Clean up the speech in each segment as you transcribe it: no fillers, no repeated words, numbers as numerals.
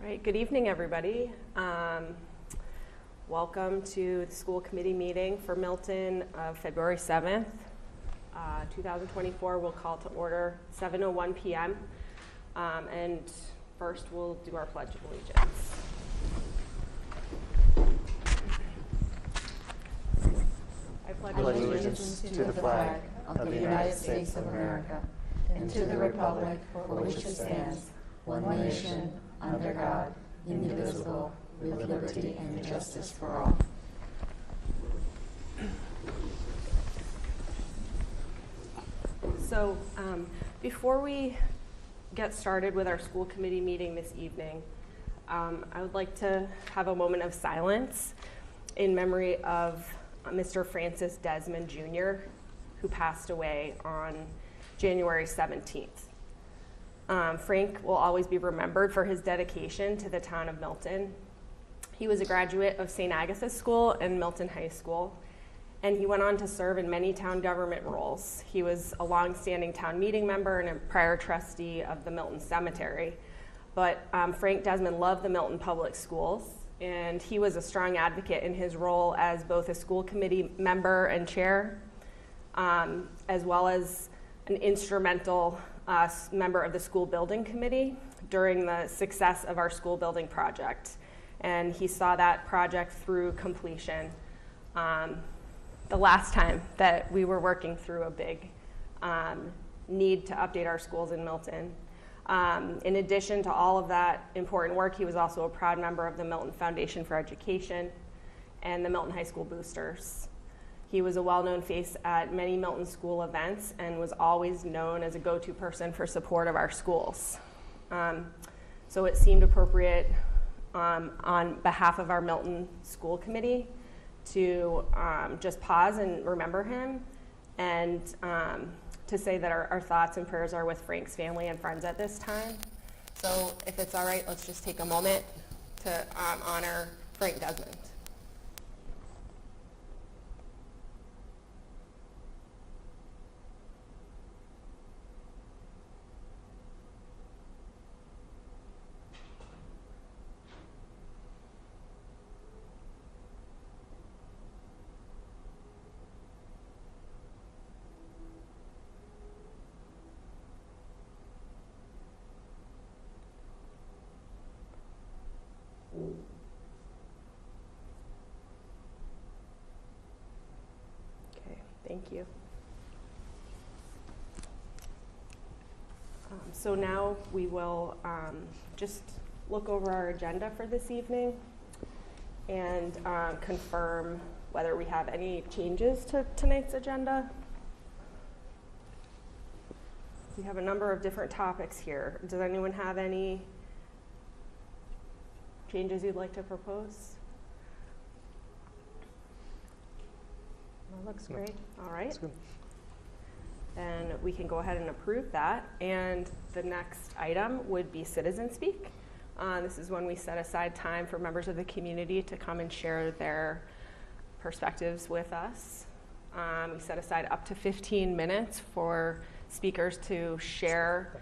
right, good evening, everybody. Welcome to the school committee meeting for Milton of February 7th, 2024. We'll call to order 7:01 p.m. And first we'll do our Pledge of Allegiance. I pledge allegiance to the flag of the United States of America and to the republic for which it stands, one nation, under God, indivisible, with liberty and justice for all. So before we get started with our school committee meeting this evening, I would like to have a moment of silence in memory of Mr. Francis Desmond Jr., who passed away on January 17th. Frank will always be remembered for his dedication to the town of Milton. He was a graduate of St. Agatha's School and Milton High School, and he went on to serve in many town government roles. He was a longstanding town meeting member and a prior trustee of the Milton Cemetery. But Frank Desmond loved the Milton Public Schools, and he was a strong advocate in his role as both a school committee member and chair, as well as an instrumental member of the school building committee during the success of our school building project. And he saw that project through completion. The last time that we were working through a big need to update our schools in Milton. In addition to all of that important work, he was also a proud member of the Milton Foundation for Education and the Milton High School Boosters. He was a well-known face at many Milton school events and was always known as a go-to person for support of our schools. So it seemed appropriate on behalf of our Milton School Committee to just pause and remember him, and to say that our thoughts and prayers are with Frank's family and friends at this time. So if it's all right, let's just take a moment to honor Frank Desmond. Okay, thank you. So now we will just look over our agenda for this evening and confirm whether we have any changes to tonight's agenda. We have a number of different topics here. Does anyone have any changes you'd like to propose? That looks great. All right. That's good. Then we can go ahead and approve that. And the next item would be citizen speak. This is when we set aside time for members of the community to come and share their perspectives with us. We set aside up to 15 minutes for speakers to share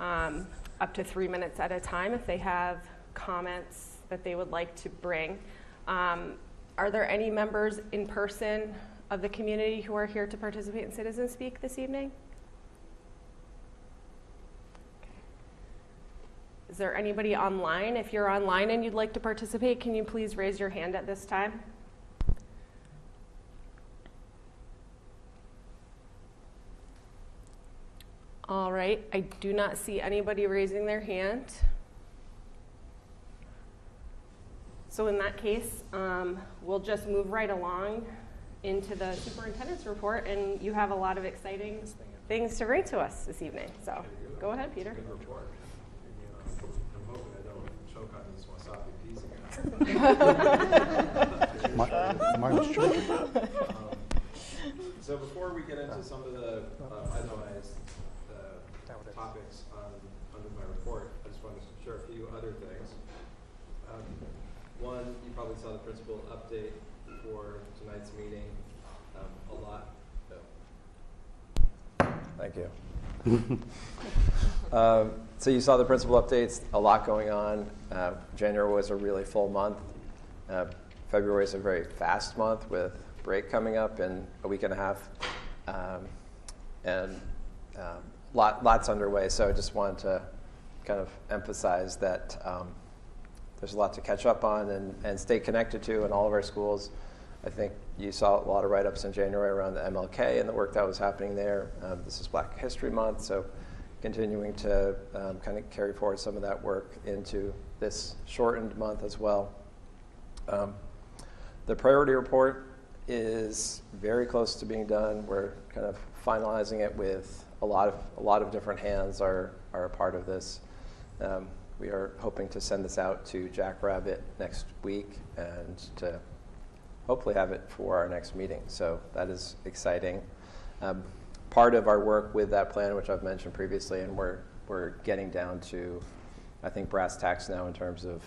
up to 3 minutes at a time if they have comments that they would like to bring. Are there any members in person of the community who are here to participate in Citizen Speak this evening? Okay. Is there anybody online? If you're online and you'd like to participate, can you please raise your hand at this time? All right, I do not see anybody raising their hand. So in that case, we'll just move right along into the superintendent's report, and you have a lot of exciting things to bring to us this evening. So go ahead, Peter. Good report. I'm hoping I don't choke on this wasabi piece again. Mine's choking. So before we get into some of the itemized topics under my report, I just wanted to share a few other things. One, you probably saw the principal update for tonight's meeting. A lot. Thank you. So you saw the principal updates, a lot going on. January was a really full month. February is a very fast month with break coming up in a week and a half. Lots underway, so I just wanted to kind of emphasize that there's a lot to catch up on and stay connected to in all of our schools. I think you saw a lot of write-ups in January around the MLK and the work that was happening there. This is Black History Month, so continuing to kind of carry forward some of that work into this shortened month as well. The priority report is very close to being done. We're kind of finalizing it with a lot of different hands are a part of this. We are hoping to send this out to Jackrabbit next week and to hopefully have it for our next meeting. So that is exciting. Part of our work with that plan, which I've mentioned previously, and we're getting down to, I think, brass tacks now in terms of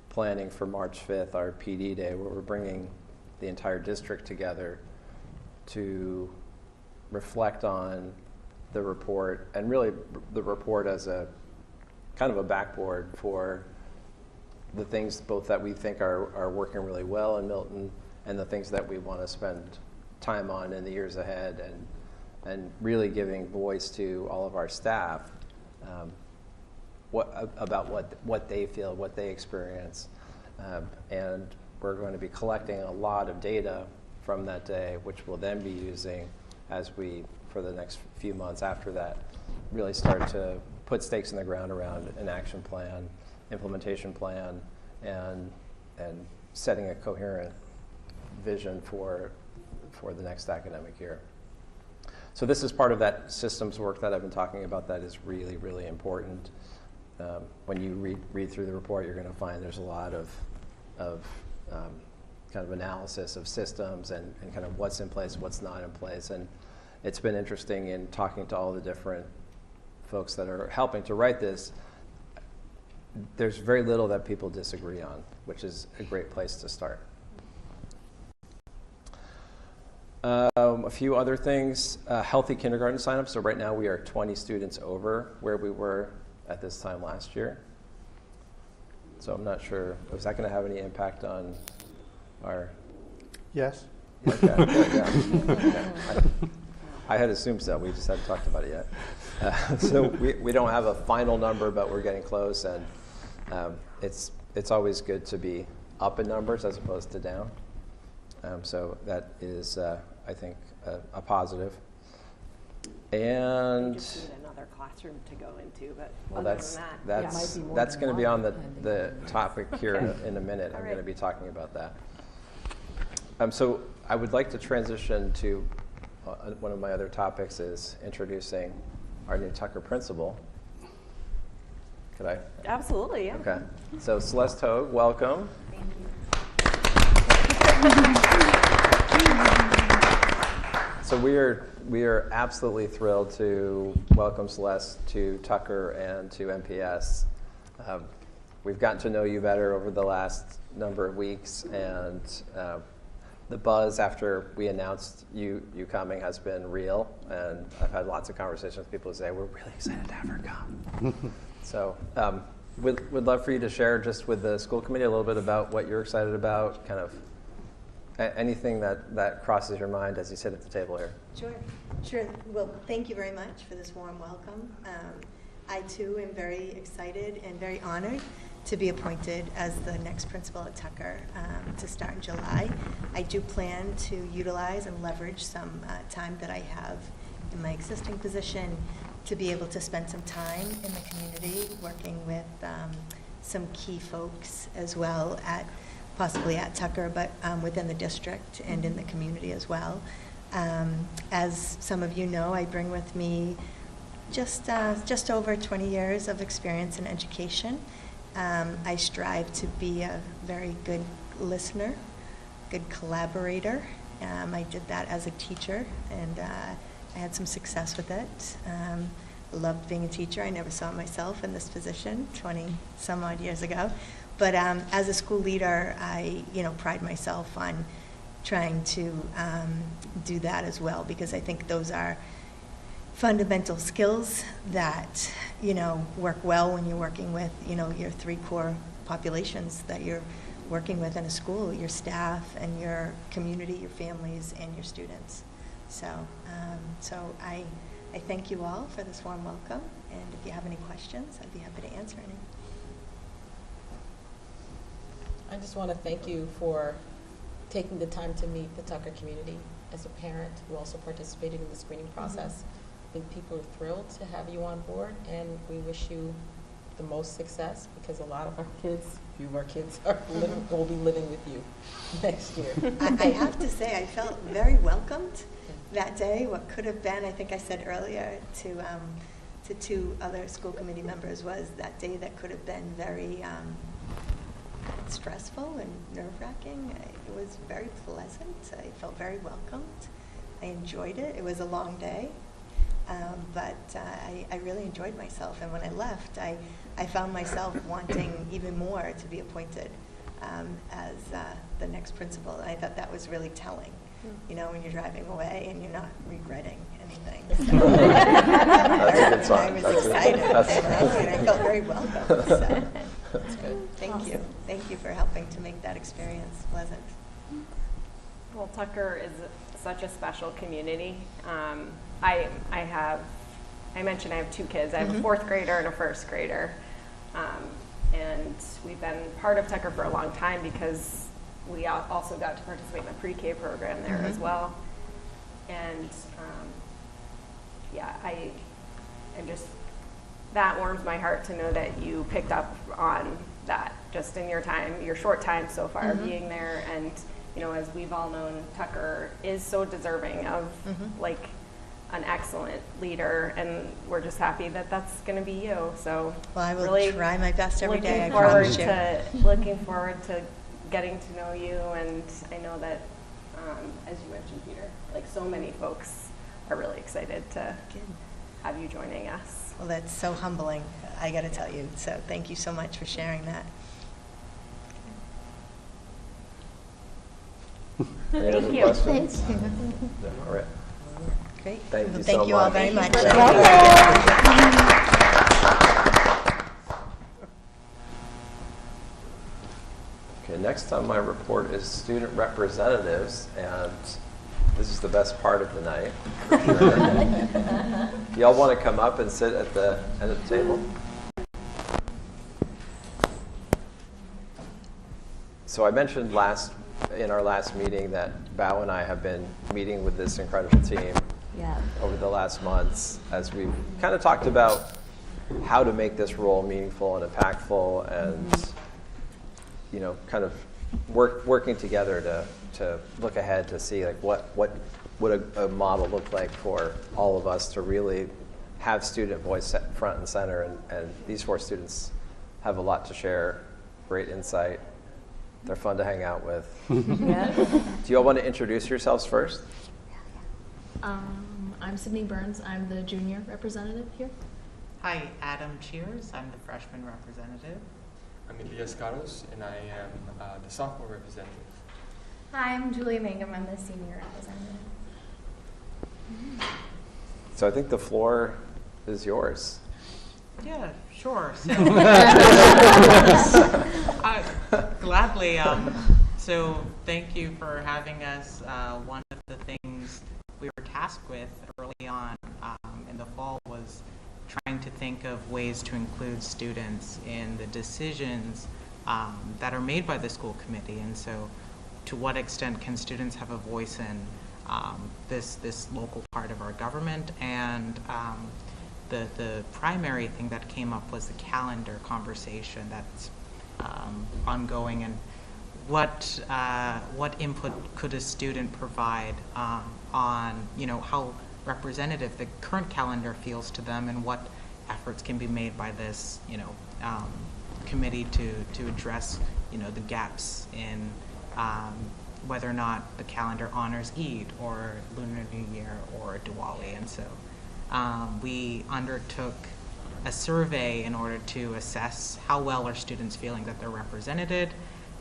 planning for March 5th, our PD day, where we're bringing the entire district together to reflect on the report, and really the report as a kind of a backboard for the things both that we think are working really well in Milton and the things that we want to spend time on in the years ahead, and really giving voice to all of our staff about what they feel, what they experience. And we're going to be collecting a lot of data from that day, which we'll then be using as we, for the next few months after that, really start to put stakes in the ground around an action plan, implementation plan, and setting a coherent vision for the next academic year. So this is part of that systems work that I've been talking about that is really, really important. When you read through the report, you're going to find there's a lot of kind of analysis of systems and kind of what's in place, what's not in place. And it's been interesting in talking to all the different folks that are helping to write this. There's very little that people disagree on, which is a great place to start. A few other things, healthy kindergarten signups. So right now we are 20 students over where we were at this time last year. So I'm not sure, is that going to have any impact on our? Yes. Okay, good, yeah. I had assumed so, we just hadn't talked about it yet. So we don't have a final number, but we're getting close, and it's always good to be up in numbers as opposed to down. So that is, I think, a positive. And Just need another classroom to go into, but well, other than that, that's going to be on the topic here Okay. in a minute. All I'm right. going to be talking about that. So I would like to transition to one of my other topics is introducing our new Tucker principal. Could I? Absolutely, yeah. Okay. So Celeste Hogue, welcome. Thank you. So we are absolutely thrilled to welcome Celeste to Tucker and to MPS. We've gotten to know you better over the last number of weeks, and the buzz after we announced you coming has been real, and I've had lots of conversations with people who say, we're really excited to have her come. So we'd love for you to share just with the school committee a little bit about what you're excited about, kind of anything that crosses your mind as you sit at the table here. Sure. Well, thank you very much for this warm welcome. I, too, am very excited and very honored to be appointed as the next principal at Tucker to start in July. I do plan to utilize and leverage some time that I have in my existing position to be able to spend some time in the community working with some key folks as well possibly at Tucker, but within the district and in the community as well. As some of you know, I bring with me just over 20 years of experience in education. I strive to be a very good listener, good collaborator. I did that as a teacher, and I had some success with it. Loved being a teacher. I never saw myself in this position 20 some odd years ago. But as a school leader, I pride myself on trying to do that as well, because I think those are fundamental skills that, work well when you're working with, your three core populations that you're working with in a school, your staff and your community, your families, and your students. So, I thank you all for this warm welcome, and if you have any questions, I'd be happy to answer any. I just want to thank you for taking the time to meet the Tucker community. As a parent who also participated in the screening process, I think people are thrilled to have you on board, and we wish you the most success, because a lot of our kids, few of our kids will be living with you next year. I have to say, I felt very welcomed that day. What could have been, I think I said earlier to two other school committee members, was that day that could have been very stressful and nerve-wracking. It was very pleasant. I felt very welcomed. I enjoyed it. It was a long day, but I really enjoyed myself. And when I left, I found myself wanting even more to be appointed as the next principal. And I thought that was really telling. When you're driving away and you're not regretting anything. So, That's a good sign. I was excited. And I felt very welcome. So. That's good. Thank you. Thank you for helping to make that experience pleasant. Well, Tucker is such a special community. I mentioned I have two kids. I have a fourth grader and a first grader. And we've been part of Tucker for a long time because we also got to participate in the pre-K program there as well. And that warms my heart to know that you picked up on that just in your short time so far being there. And, as we've all known, Tucker is so deserving of an excellent leader, and we're just happy that that's going to be you. So, well, I will really try my best every day. I promise you. Looking forward to getting to know you, and I know that, as you mentioned, Peter, so many folks are really excited to have you joining us. Well, that's so humbling, I got to tell you. So thank you so much for sharing that. Any other you. questions? No, all right. Great. Thank Well, you thank so you all much. very much. Okay, next on my report is student representatives, and this is the best part of the night. Y'all want to come up and sit at the end of the table? So I mentioned in our last meeting that Bao and I have been meeting with this incredible team over the last months as we've kind of talked about how to make this role meaningful and impactful, and kind of working together to look ahead to see what would a model look like for all of us to really have student voice set front and center. And these 4 students have a lot to share, great insight. They're fun to hang out with. Do you all want to introduce yourselves first? I'm Sydney Burns. I'm the junior representative here. Hi, Adam Cheers. I'm the freshman representative. I'm Elias Carlos, and I am the sophomore representative. Hi, I'm Julia Mangum. I'm the senior representative. So I think the floor is yours. Yeah, sure. So, gladly. So thank you for having us. One of the things we were tasked with early on in the fall was trying to think of ways to include students in the decisions that are made by the school committee. And so to what extent can students have a voice in this local part of our government? And the primary thing that came up was the calendar conversation that's ongoing, and what input could a student provide on how representative the current calendar feels to them, and what efforts can be made by this committee to address the gaps in whether or not the calendar honors Eid or Lunar New Year or Diwali. And so we undertook a survey in order to assess how well are students feeling that they're represented,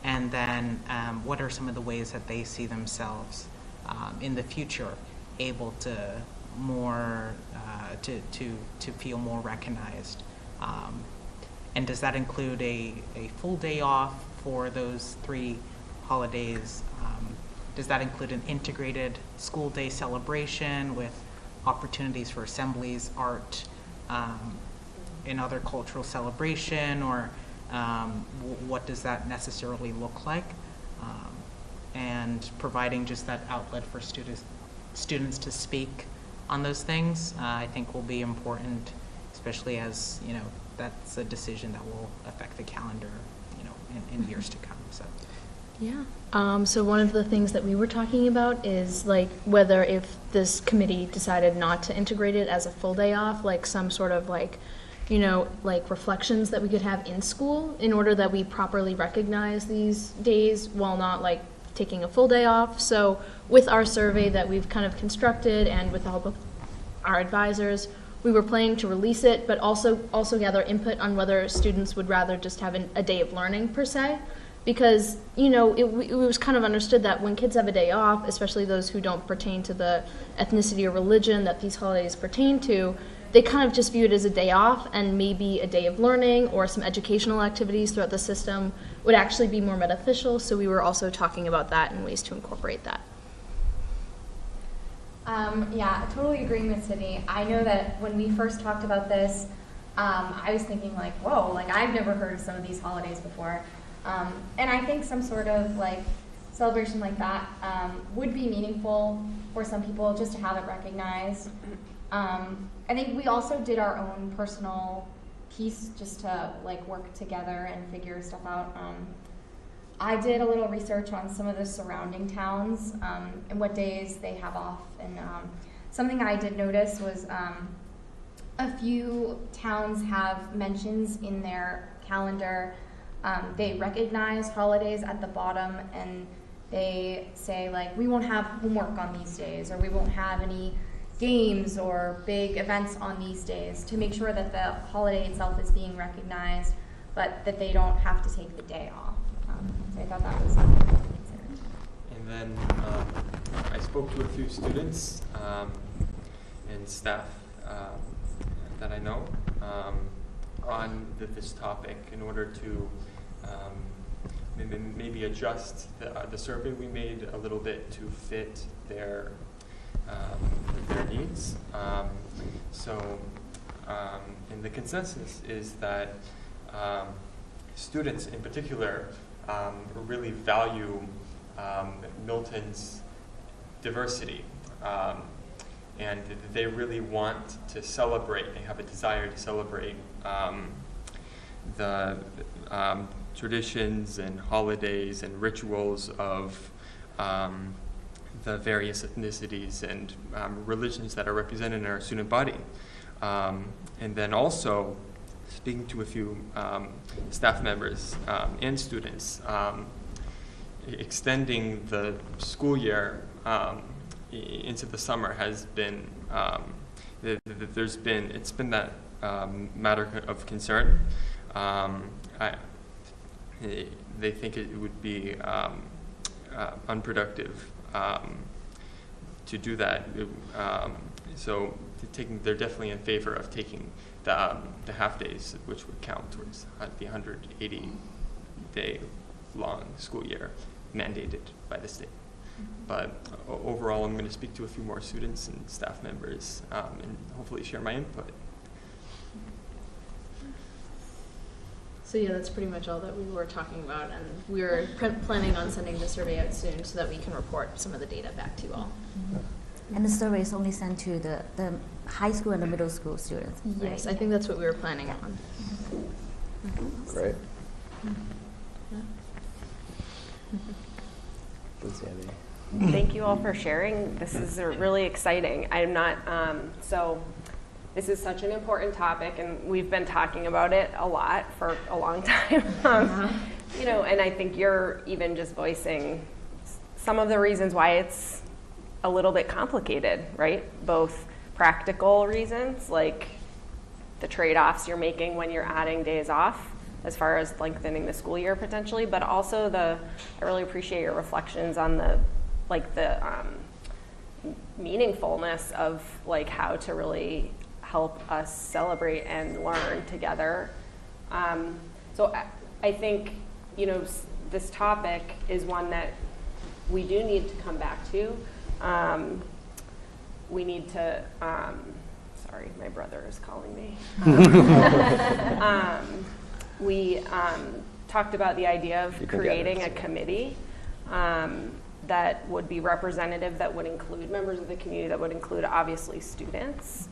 and then what are some of the ways that they see themselves in the future able to more to feel more recognized. And does that include a full day off for those 3 holidays? Does that include an integrated school day celebration with opportunities for assemblies, art, and other cultural celebration, or what does that necessarily look like? And providing just that outlet for students to speak on those things, I think will be important, especially as, you know, that's a decision that will affect the calendar, you know, in years to come. So. Yeah. So one of the things that we were talking about is like whether if this committee decided not to integrate it as a full day off, like some sort of like, you know, like reflections that we could have in school in order that we properly recognize these days while not like taking a full day off. So with our survey that we've kind of constructed and with the help of our advisors, we were planning to release it, but also gather input on whether students would rather just have a day of learning per se. Because, you know, it was kind of understood that when kids have a day off, especially those who don't pertain to the ethnicity or religion that these holidays pertain to, they kind of just view it as a day off, and maybe a day of learning or some educational activities throughout the system would actually be more beneficial. So we were also talking about that and ways to incorporate that. Yeah, I totally agree with Sydney. I know that when we first talked about this, I was thinking like, whoa, like I've never heard of some of these holidays before. And I think some sort of like celebration like that would be meaningful for some people just to have it recognized. I think we also did our own personal piece just to like work together and figure stuff out. I did a little research on some of the surrounding towns and what days they have off. And something I did notice was a few towns have mentions in their calendar. They recognize holidays at the bottom, and they say like, we won't have homework on these days, or we won't have any games or big events on these days, to make sure that the holiday itself is being recognized, but that they don't have to take the day off. So I thought that was something to consider. And then I spoke to a few students and staff that I know on this topic in order to maybe adjust the survey we made a little bit to fit their needs. And the consensus is that students in particular really value Milton's diversity, and they really want to celebrate, they have a desire to celebrate the traditions and holidays and rituals of the various ethnicities and religions that are represented in our student body. And then also, speaking to a few staff members and students, extending the school year into the summer has been, it's been that matter of concern. They think it would be unproductive to do that. So they're definitely in favor of taking the half days, which would count towards the 180-day long school year mandated by the state. But overall, I'm going to speak to a few more students and staff members and hopefully share my input. So yeah, that's pretty much all that we were talking about, and we were planning on sending the survey out soon so that we can report some of the data back to you all. And the survey is only sent to the high school and the middle school students. Yes, I think that's what we were planning on. Great. Yeah. Thank you all for sharing. This is really exciting. I'm not, this is such an important topic, and we've been talking about it a lot for a long time. You know, and I think you're even just voicing some of the reasons why it's a little bit complicated, right? Both practical reasons, like the trade-offs you're making when you're adding days off as far as lengthening the school year potentially, but also I really appreciate your reflections on the meaningfulness of like how to really help us celebrate and learn together. So I think, you know, this topic is one that we do need to come back to. We need to, sorry, my brother is calling me. We talked about the idea of creating a committee that would be representative, that would include members of the community, that would include obviously students.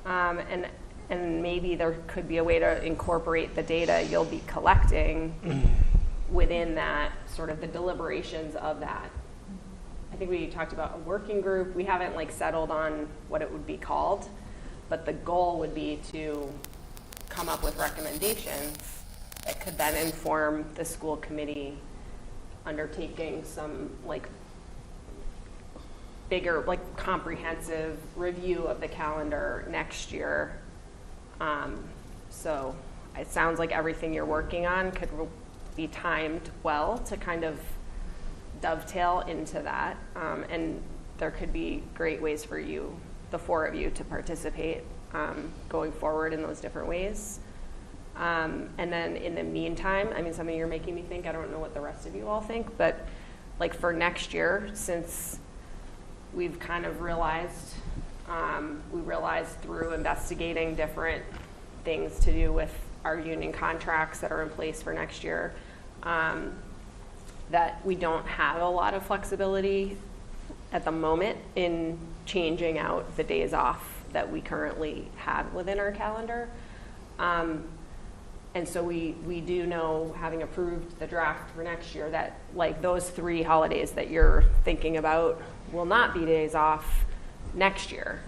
And maybe there could be a way to incorporate the data you'll be collecting within that, sort of the deliberations of that. I think we talked about a working group. We haven't like settled on what it would be called, but the goal would be to come up with recommendations that could then inform the school committee undertaking some like bigger, like comprehensive review of the calendar next year. So it sounds like everything you're working on could be timed well to kind of dovetail into that. And there could be great ways for you, the four of you, to participate going forward in those different ways. And then in the meantime, I mean, something you're making me think, I don't know what the rest of you all think, but like for next year, since we've kind of realized, we realized through investigating different things to do with our union contracts that are in place for next year, that we don't have a lot of flexibility at the moment in changing out the days off that we currently have within our calendar. And so we do know, having approved the draft for next year, that like those 3 holidays that you're thinking about will not be days off next year.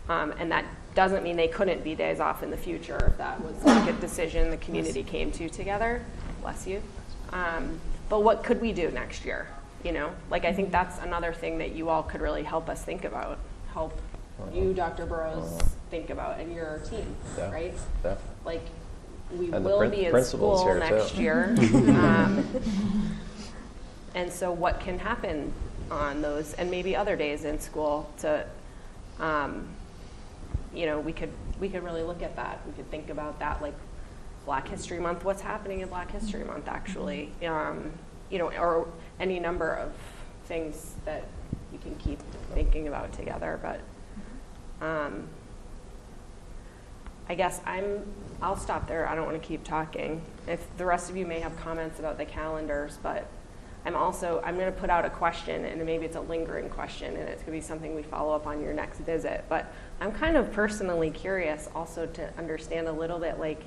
And that doesn't mean they couldn't be days off in the future if that was like a decision the community came to together. Bless you. But what could we do next year? You know, like I think that's another thing that you all could really help us think about, help you, Dr. Burrows, think about, and your team, right? Definitely. Like, we And will be in school next year. And so what can happen on those and maybe other days in school to, you know, we could really look at that. We could think about that, like Black History Month, what's happening in Black History Month actually, you know, or any number of things that we can keep thinking about together. But I guess I'll stop there. I don't want to keep talking. If the rest of you may have comments about the calendars, but I'm going to put out a question, and maybe it's a lingering question, and it's going to be something we follow up on your next visit. But I'm kind of personally curious also to understand a little bit, like,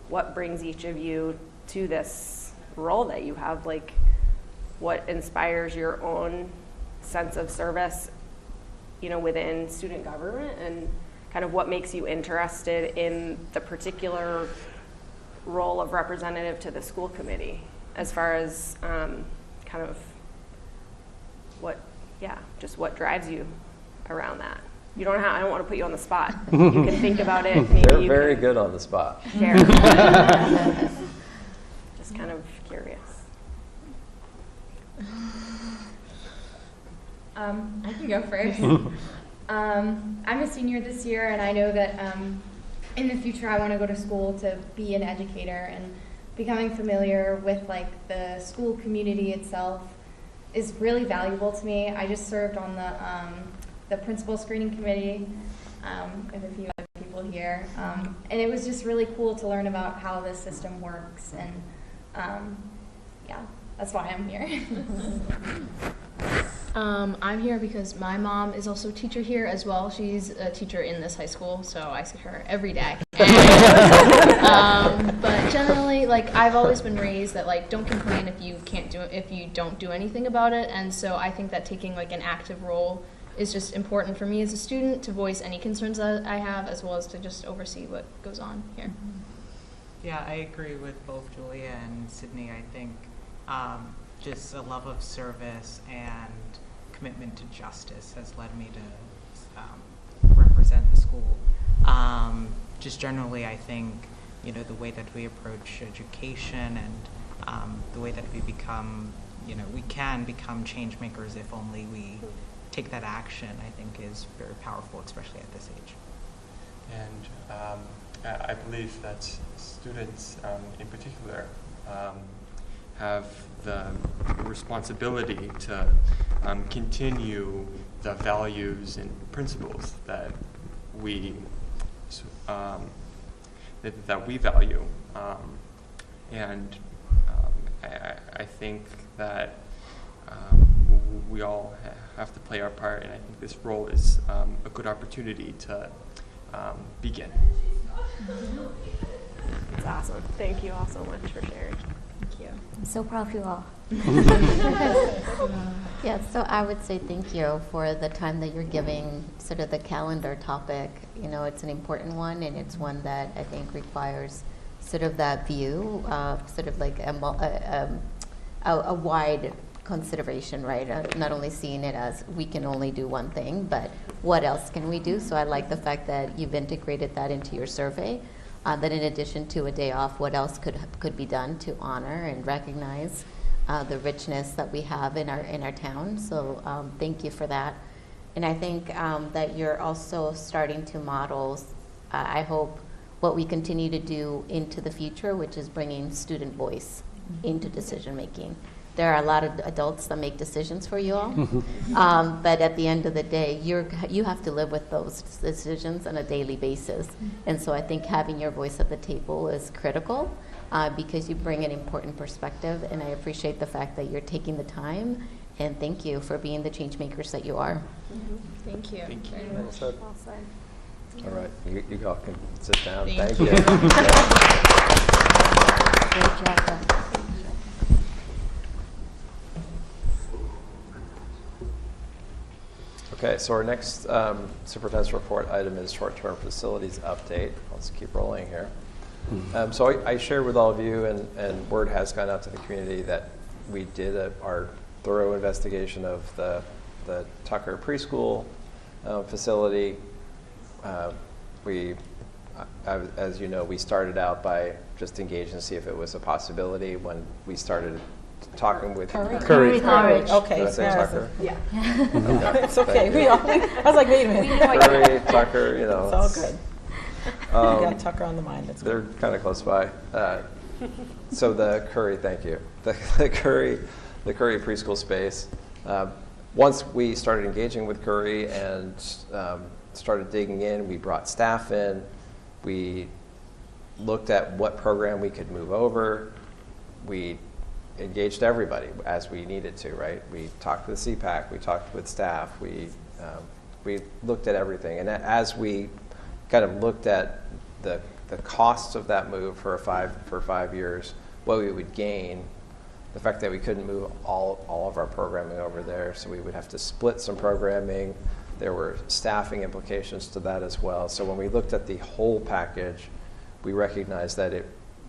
what brings each of you to this role that you have, like, what inspires your own sense of service, you know, within student government, and kind of what makes you interested in the particular role of representative to the school committee, as far as kind of just what drives you around that. You don't have, I don't want to put you on the spot. You can think about it. Maybe They're very good on the spot. Share. Just kind of curious. I can go first. I'm a senior this year, and I know that in the future I want to go to school to be an educator, and becoming familiar with like the school community itself is really valuable to me. I just served on the principal screening committee with a few other people here, and it was just really cool to learn about how this system works, and yeah, that's why I'm here. I'm here because my mom is also a teacher here as well. She's a teacher in this high school, so I see her every day. But generally, like, I've always been raised that, like, don't complain if you don't do anything about it. And so I think that taking like an active role is just important for me as a student to voice any concerns that I have, as well as to just oversee what goes on here. Yeah, I agree with both Julia and Sydney. I think just a love of service and commitment to justice has led me to represent the school. Just generally, I think, you know, the way that we approach education and the way that we become, you know, we can become change makers if only we take that action, I think is very powerful, especially at this age. And I believe that students in particular have the responsibility to continue the values and principles that we that we value, and I think that we all have to play our part, and I think this role is a good opportunity to begin. It's awesome. Thank you all so much for sharing. Thank you. I'm so proud of you all. Yeah, so I would say thank you for the time that you're giving sort of the calendar topic. You know, it's an important one, and it's one that I think requires sort of that view, sort of like a wide consideration, right? Not only seeing it as we can only do one thing, but what else can we do? So I like the fact that you've integrated that into your survey, that in addition to a day off, what else could be done to honor and recognize the richness that we have in our town. So thank you for that. And I think that you're also starting to model, I hope, what we continue to do into the future, which is bringing student voice into decision making. There are a lot of adults that make decisions for you all, but at the end of the day, you have to live with those decisions on a daily basis. And so I think having your voice at the table is critical because you bring an important perspective, and I appreciate the fact that you're taking the time, and thank you for being the change makers that you are. Thank you. Thank you. Very much. Well said. All right, you all can sit down. Thank Thank you. you. Great job, guys. Okay, so our next superintendent's report item is short-term facilities update. Let's keep rolling here. So I shared with all of you, and word has gone out to the community that we did our thorough investigation of the Tucker preschool facility. As you know, we started out by just engaging to see if it was a possibility. When we started talking with Curry. Okay. Did I say Tucker? Yeah. Okay, It's okay. thank you. I was like, wait a minute. Curry, Tucker, you know. It's all good. You got Tucker on the mind. That's They're good. kind of close by. So the Curry, thank you. The Curry preschool space. Once we started engaging with Curry and started digging in, we brought staff in. We looked at what program we could move over. We engaged everybody as we needed to, right? We talked with CPAC, we talked with staff, we looked at everything. And as we kind of looked at the costs of that move for 5 years, what we would gain, the fact that we couldn't move all of our programming over there, so we would have to split some programming. There were staffing implications to that as well. So when we looked at the whole package, we recognized that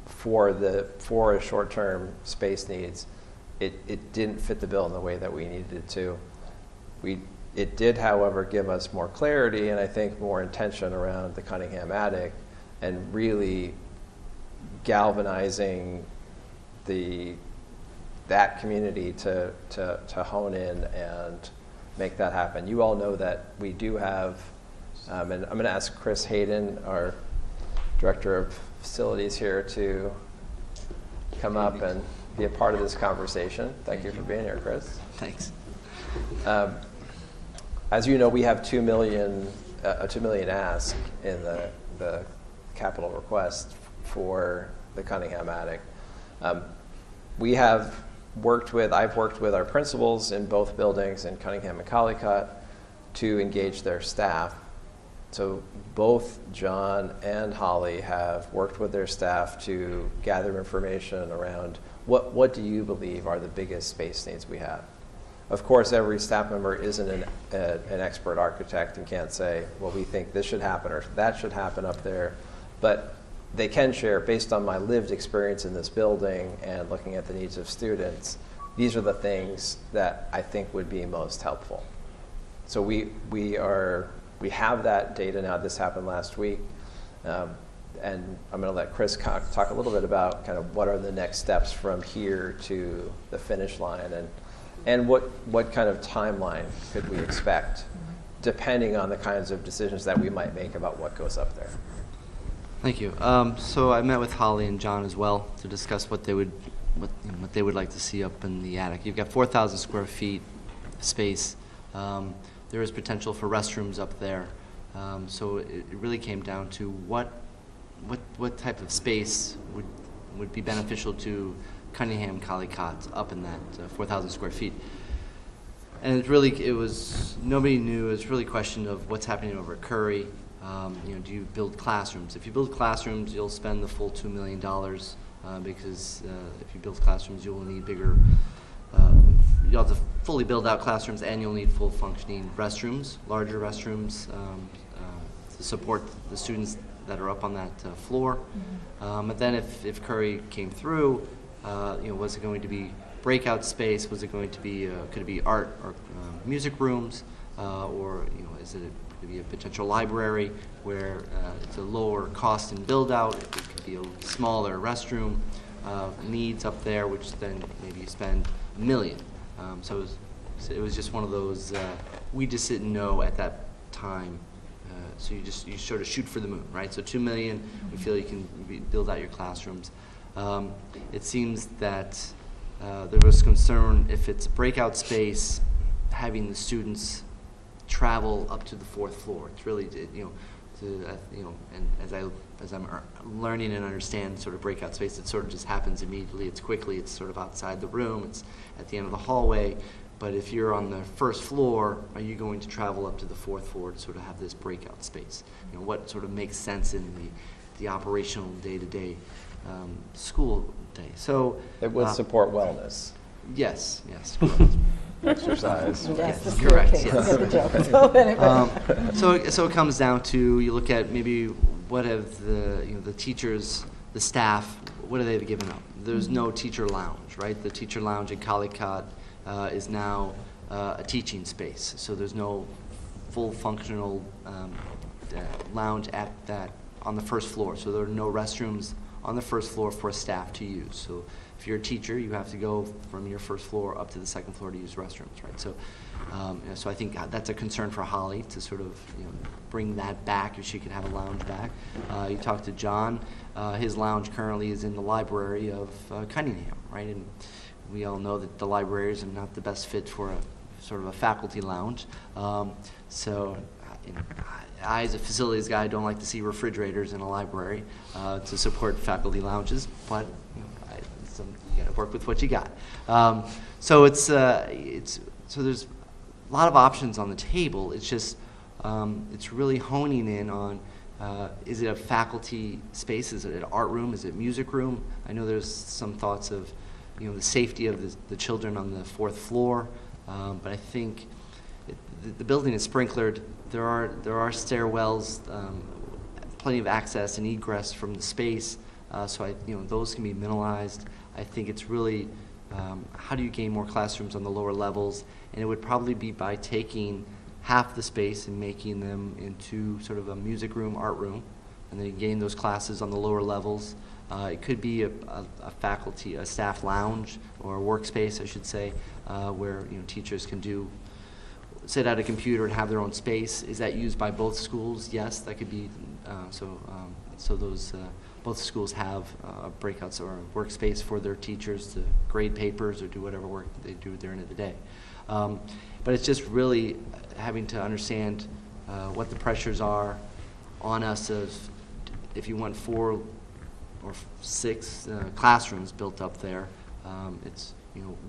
for a short-term space needs, it didn't fit the bill in the way that we needed it to. It did, however, give us more clarity and I think more intention around the Cunningham attic and really galvanizing that community to hone in and make that happen. You all know that we do have, and I'm going to ask Chris Hayden, our Director of Facilities here, to come up and be a part of this conversation. Thank you for being here, Chris. Thanks. As you know, we have a $2 million ask in the capital request for the Cunningham attic. I've worked with our principals in both buildings in Cunningham and Collycott to engage their staff. So both John and Holly have worked with their staff to gather information around what do you believe are the biggest space needs we have. Of course, every staff member isn't an expert architect and can't say, well, we think this should happen or that should happen up there, but they can share, based on my lived experience in this building and looking at the needs of students, these are the things that I think would be most helpful. So we have that data now. This happened last week. And I'm going to let Chris talk a little bit about kind of what are the next steps from here to the finish line and what kind of timeline could we expect depending on the kinds of decisions that we might make about what goes up there. Thank you. So I met with Holly and John as well to discuss what they would like to see up in the attic. You've got 4,000 square feet of space. There is potential for restrooms up there. So it really came down to what type of space would be beneficial to Cunningham Collicott up in that 4,000 square feet. And nobody knew. It was really a question of what's happening over at Curry. Do you build classrooms? If you build classrooms, you'll spend the full $2 million because if you build classrooms, you will need bigger. You'll have to fully build out classrooms, and you'll need full functioning restrooms, larger restrooms to support the students that are up on that floor. But then if Curry came through, was it going to be breakout space? Was it going to be could it be art or music rooms, or is it could be a potential library where it's a lower cost in build out? It could be a smaller restroom needs up there, which then maybe you spend $1 million. So it was just one of those. We just didn't know at that time. So you sort of shoot for the moon, right? So $2 million, we feel you can build out your classrooms. It seems that there was concern if it's breakout space, having the students travel up to the 4th floor. It's really, and as I'm learning and understand sort of breakout space, it sort of just happens immediately. It's quickly. It's sort of outside the room. It's at the end of the hallway. But if you're on the 1st floor, are you going to travel up to the 4th floor to sort of have this breakout space? What sort of makes sense in the operational day-to-day school day? So it would support wellness. Yes. Exercise. Yes, correct. Yes. So it comes down to, you look at maybe what have the teachers, the staff, what have they given up? There's no teacher lounge, right? The teacher lounge at Collicott is now a teaching space, so there's no full functional lounge on the 1st floor. So there are no restrooms on the 1st floor for staff to use. So if you're a teacher, you have to go from your 1st floor up to the 2nd floor to use restrooms, right? So, so I think that's a concern for Holly to sort of bring that back, if she could have a lounge back. You talked to John. His lounge currently is in the library of Cunningham, right? And we all know that the libraries are not the best fit for a sort of a faculty lounge. So, I, as a facilities guy, don't like to see refrigerators in a library to support faculty lounges, but you got to work with what you got. So so there's a lot of options on the table. It's just it's really honing in on is it a faculty space? Is it an art room? Is it music room? I know there's some thoughts of the safety of the children on the 4th floor, but I think the building is sprinklered. There are stairwells, plenty of access and egress from the space, so those can be minimalized. I think it's really how do you gain more classrooms on the lower levels, and it would probably be by taking half the space and making them into sort of a music room, art room, and then you gain those classes on the lower levels. It could be a staff lounge or a workspace, I should say, where teachers can sit at a computer and have their own space. Is that used by both schools? Yes, that could be. So those both schools have breakouts or a workspace for their teachers to grade papers or do whatever work they do during the day. But it's just really having to understand what the pressures are on us if you want 4 or 6 classrooms built up there. It's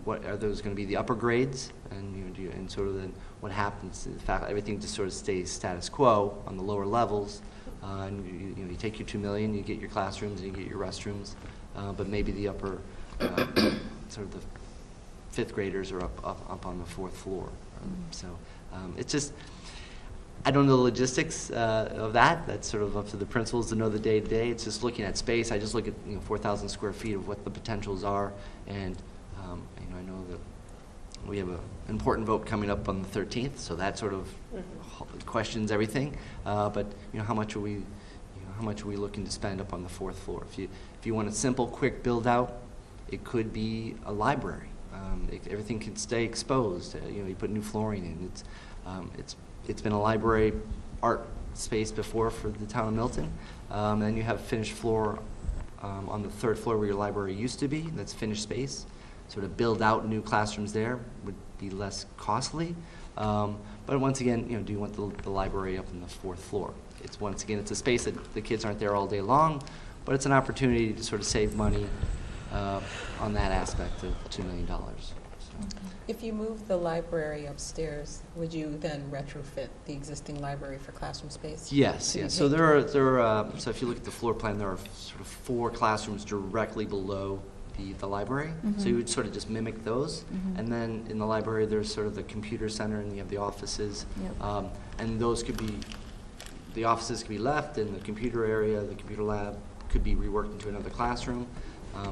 what are those going to be the upper grades, and and sort of then what happens? In fact, everything just sort of stays status quo on the lower levels, and you take your $2 million, you get your classrooms, and you get your restrooms, but maybe the upper sort of the 5th graders are up on the 4th floor. So it's just. I don't know the logistics of that. That's sort of up to the principals to know the day-to-day. It's just looking at space. I just look at 4,000 square feet of what the potentials are, and I know that we have an important vote coming up on the 13th, so that sort of questions everything. But how much are we looking to spend up on the 4th floor? If you want a simple, quick build out, it could be a library. Everything can stay exposed. You put new flooring in. it's been a library art space before for the town of Milton. And then you have finished floor on the third floor where your library used to be. That's finished space. So to build out new classrooms there would be less costly. But once again, do you want the library up on the fourth floor? It's once again, it's a space that the kids aren't there all day long, but it's an opportunity to sort of save money on that aspect of $2 million. If you move the library upstairs, would you then retrofit the existing library for classroom space? Yes, yes. So there are so if you look at the floor plan, there are sort of 4 classrooms directly below the library. So you would sort of just mimic those. And then in the library, there's sort of the computer center, and you have the offices. And those could be, the offices could be left, and the computer area, the computer lab could be reworked into another classroom.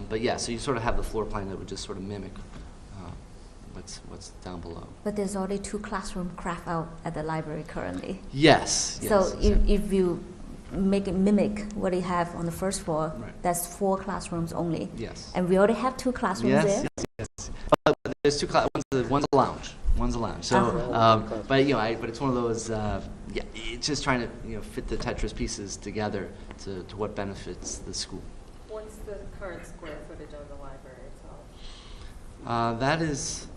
But yeah, so you sort of have the floor plan that would just sort of mimic what's down below. But there's already 2 classroom craft out at the library currently. Yes. So exactly. if you make it mimic what you have on the first floor, Right. that's 4 classrooms only. Yes. And we already have 2 classrooms there. Yes. But there's 2 one's a lounge. One's a lounge. So, but but it's one of those. It's just trying to fit the Tetris pieces together to what benefits the school. What's the current square footage of the library itself? That is.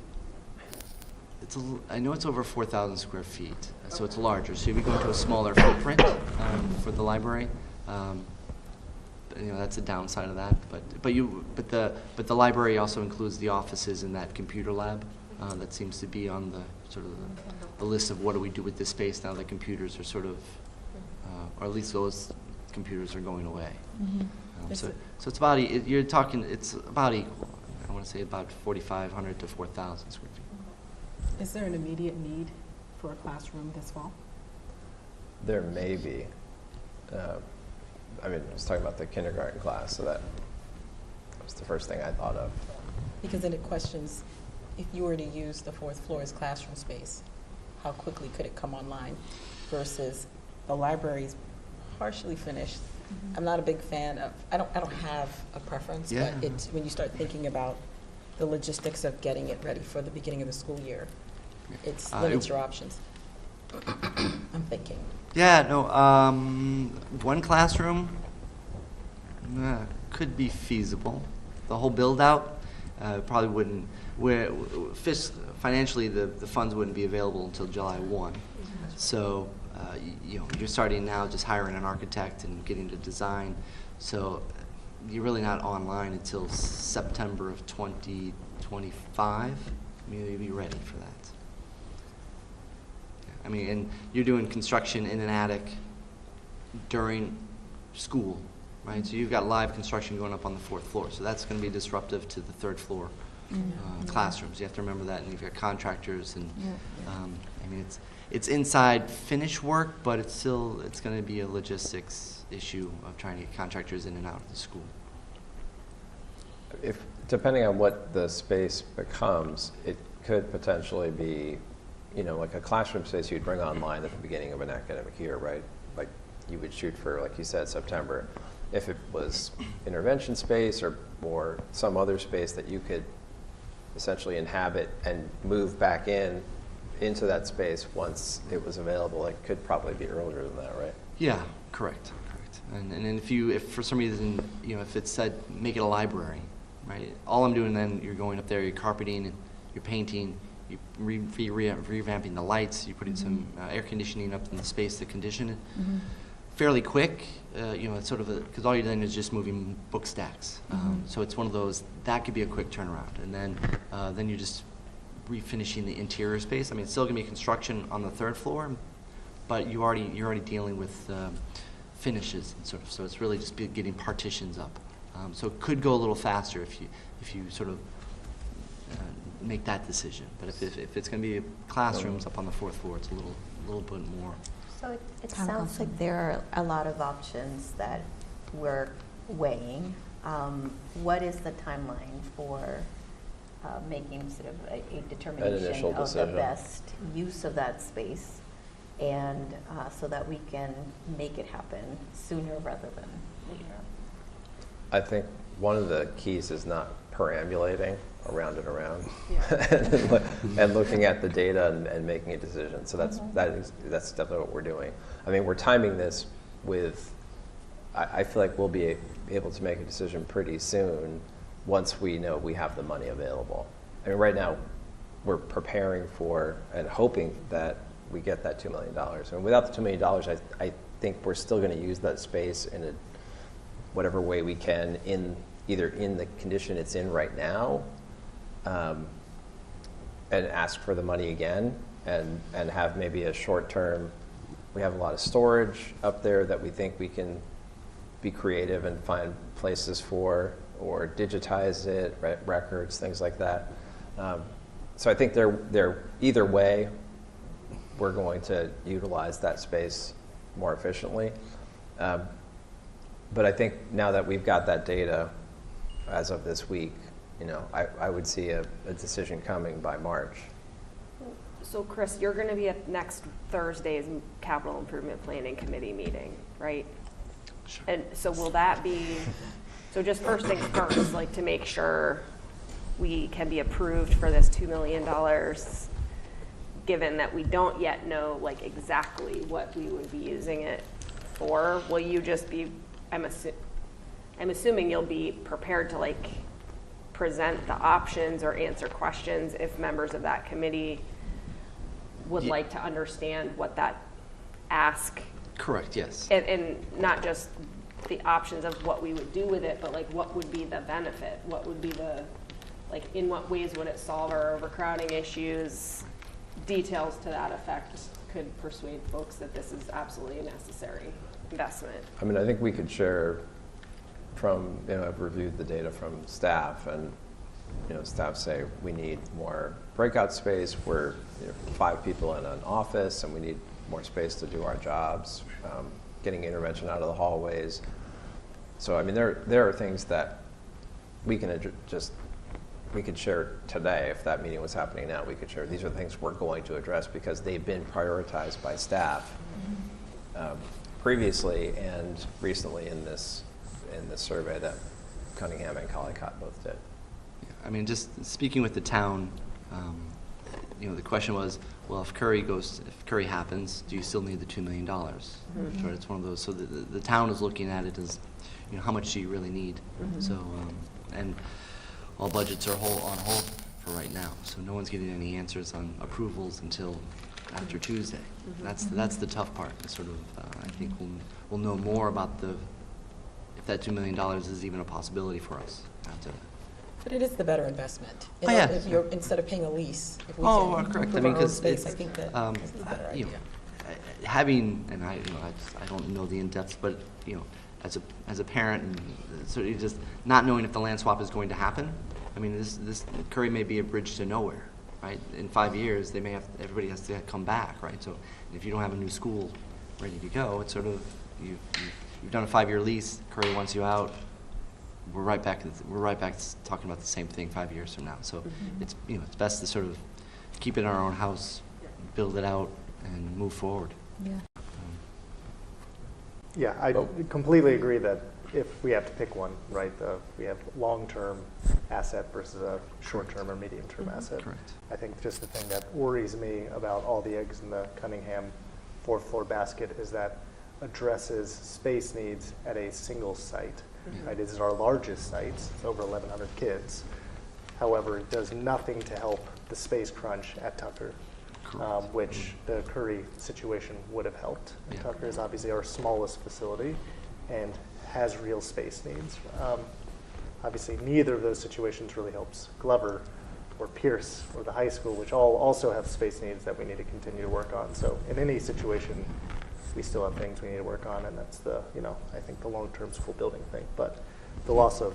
I know it's over 4,000 square feet, so it's larger. So you'd be going to a smaller footprint for the library. That's a downside of that. But the library also includes the offices and that computer lab that seems to be on the sort of the list of what do we do with this space now that computers are sort of, or at least those computers are going away. So it's about you're talking it's about equal. I want to say about 4,500 to 4,000 square feet. Is there an immediate need for a classroom this fall? There may be. I was talking about the kindergarten class, so that was the first thing I thought of. Because then it questions, if you were to use the 4th floor as classroom space, how quickly could it come online versus the library's partially finished. I'm not a big fan of, I don't have a preference, but it's when you start thinking about the logistics of getting it ready for the beginning of the school year, it's limits your options. I'm thinking. Yeah, no, one classroom could be feasible. The whole build out probably wouldn't, financially the funds wouldn't be available until July 1. So, you're starting now just hiring an architect and getting to design. So you're really not online until September of 2025. You'll be ready for that. And you're doing construction in an attic during school, right? So you've got live construction going up on the 4th floor. So that's going to be disruptive to the 3rd floor classrooms. You have to remember that. And you've got contractors, and it's inside finish work, but it's going to be a logistics issue of trying to get contractors in and out of the school. Depending on what the space becomes, it could potentially be, like a classroom space you'd bring online at the beginning of an academic year, right? Like you would shoot for, like you said, September. If it was intervention space or some other space that you could essentially inhabit and move back into that space once it was available, it could probably be earlier than that, right? Yeah, correct. And then if for some reason, if it said make it a library, right? All I'm doing then, you're going up there, you're carpeting, you're painting, you're revamping the lights, you're putting some air conditioning up in the space to condition it. Fairly quick, it's sort of because all you're doing is just moving book stacks. So it's one of those, that could be a quick turnaround. And then you're just refinishing the interior space. It's still going to be construction on the 3rd floor, but you're already dealing with finishes and sort of. So it's really just getting partitions up. So it could go a little faster if you sort of make that decision. But if it's going to be classrooms up on the 4th floor, it's a little bit more. So it sounds like there are a lot of options that we're weighing. What is the timeline for making sort of a determination of the best use of that space, and so that we can make it happen sooner rather than later? I think one of the keys is not perambulating around and around Yeah. and looking at the data and making a decision. So that's definitely what we're doing. I mean, we're timing this with, I feel like we'll be able to make a decision pretty soon once we know we have the money available. I mean, right now, we're preparing for and hoping that we get that $2 million. And without the $2 million, I think we're still going to use that space in whatever way we can, either in the condition it's in right now, and ask for the money again, and have maybe a short term. We have a lot of storage up there that we think we can be creative and find places for, or digitize it, records, things like that. So I think they're either way, we're going to utilize that space more efficiently. But I think now that we've got that data as of this week, I would see a decision coming by March. So Chris, you're going to be at next Thursday's Capital Improvement Planning Committee meeting, right? Sure. And so will that be, so just first things first, like to make sure we can be approved for this $2 million, given that we don't yet know like exactly what we would be using it for, will you just be, I'm assuming you'll be prepared to like present the options or answer questions if members of that committee would like to understand what that ask. Correct, yes. And not just the options of what we would do with it, but like what would be the benefit? What would be the, like in what ways would it solve our overcrowding issues? Details to that effect could persuade folks that this is absolutely a necessary investment. I mean, I think we could share from, I've reviewed the data from staff, and, staff say we need more breakout space. We're 5 people in an office, and we need more space to do our jobs, getting intervention out of the hallways. So, I mean, there are things that we can we could share today. If that meeting was happening now, we could share these are the things we're going to address because they've been prioritized by staff previously and recently in this survey that Cunningham and Collicott both did. Yeah, I mean, just speaking with the town, the question was, well, if Curry happens, do you still need the $2 million? Mm-hmm. Right, it's one of those. So the town is looking at it as, how much do you really need? Mm-hmm. So, and all budgets are on hold for right now. So no one's getting any answers on approvals until after Tuesday. Mm-hmm. That's the tough part. Sort of, I think we'll know more about if that $2 million is even a possibility for us. But it is the better investment. Yeah. If you're, instead of paying a lease. If we can correct. I improve mean, our own because space, I think that is the better idea. Having, and I don't know the in-depth, but as a parent, and sort of just not knowing if the land swap is going to happen. I mean, this Curry may be a bridge to nowhere, right? In 5 years, everybody has to come back, right? So if you don't have a new school ready to go, it's sort of you've done a 5-year lease. Curry wants you out. We're right back talking about the same thing 5 years from now. So it's best to sort of keep it in our own house, build it out, and move forward. Yeah. Yeah, I completely agree that if we have to pick one, right, we have long-term asset versus a short-term or medium-term asset. Correct. I think just the thing that worries me about all the eggs in the Cunningham 4th floor basket is that addresses space needs at a single site. Right, it is our largest site. It's over 1,100 kids. However, it does nothing to help the space crunch at Tucker, which the Curry situation would have helped. Yeah. Tucker is obviously our smallest facility and has real space needs. Obviously, neither of those situations really helps Glover or Pierce or the high school, which all also have space needs that we need to continue to work on. So in any situation, we still have things we need to work on, and that's I think the long-term school building thing. But the loss of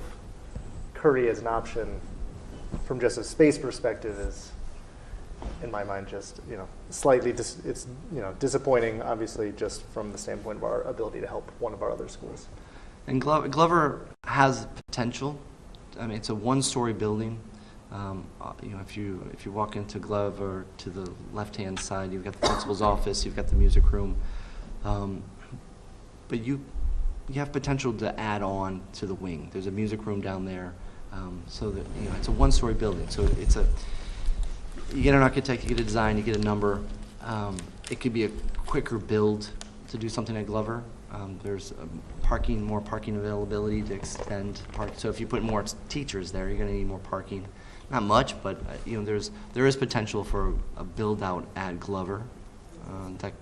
Curry as an option from just a space perspective is, in my mind, just, slightly, it's, disappointing, obviously, just from the standpoint of our ability to help one of our other schools. And Glover has potential. I mean, it's a one-story building. If you walk into Glover, to the left-hand side, you've got the principal's office, you've got the music room. But you have potential to add on to the wing. There's a music room down there. So that, it's a one-story building. So you get an architect, you get a design, you get a number. It could be a quicker build to do something at Glover. There's more parking availability to extend park. So if you put more teachers there, you're going to need more parking. Not much, but there is potential for a build out at Glover that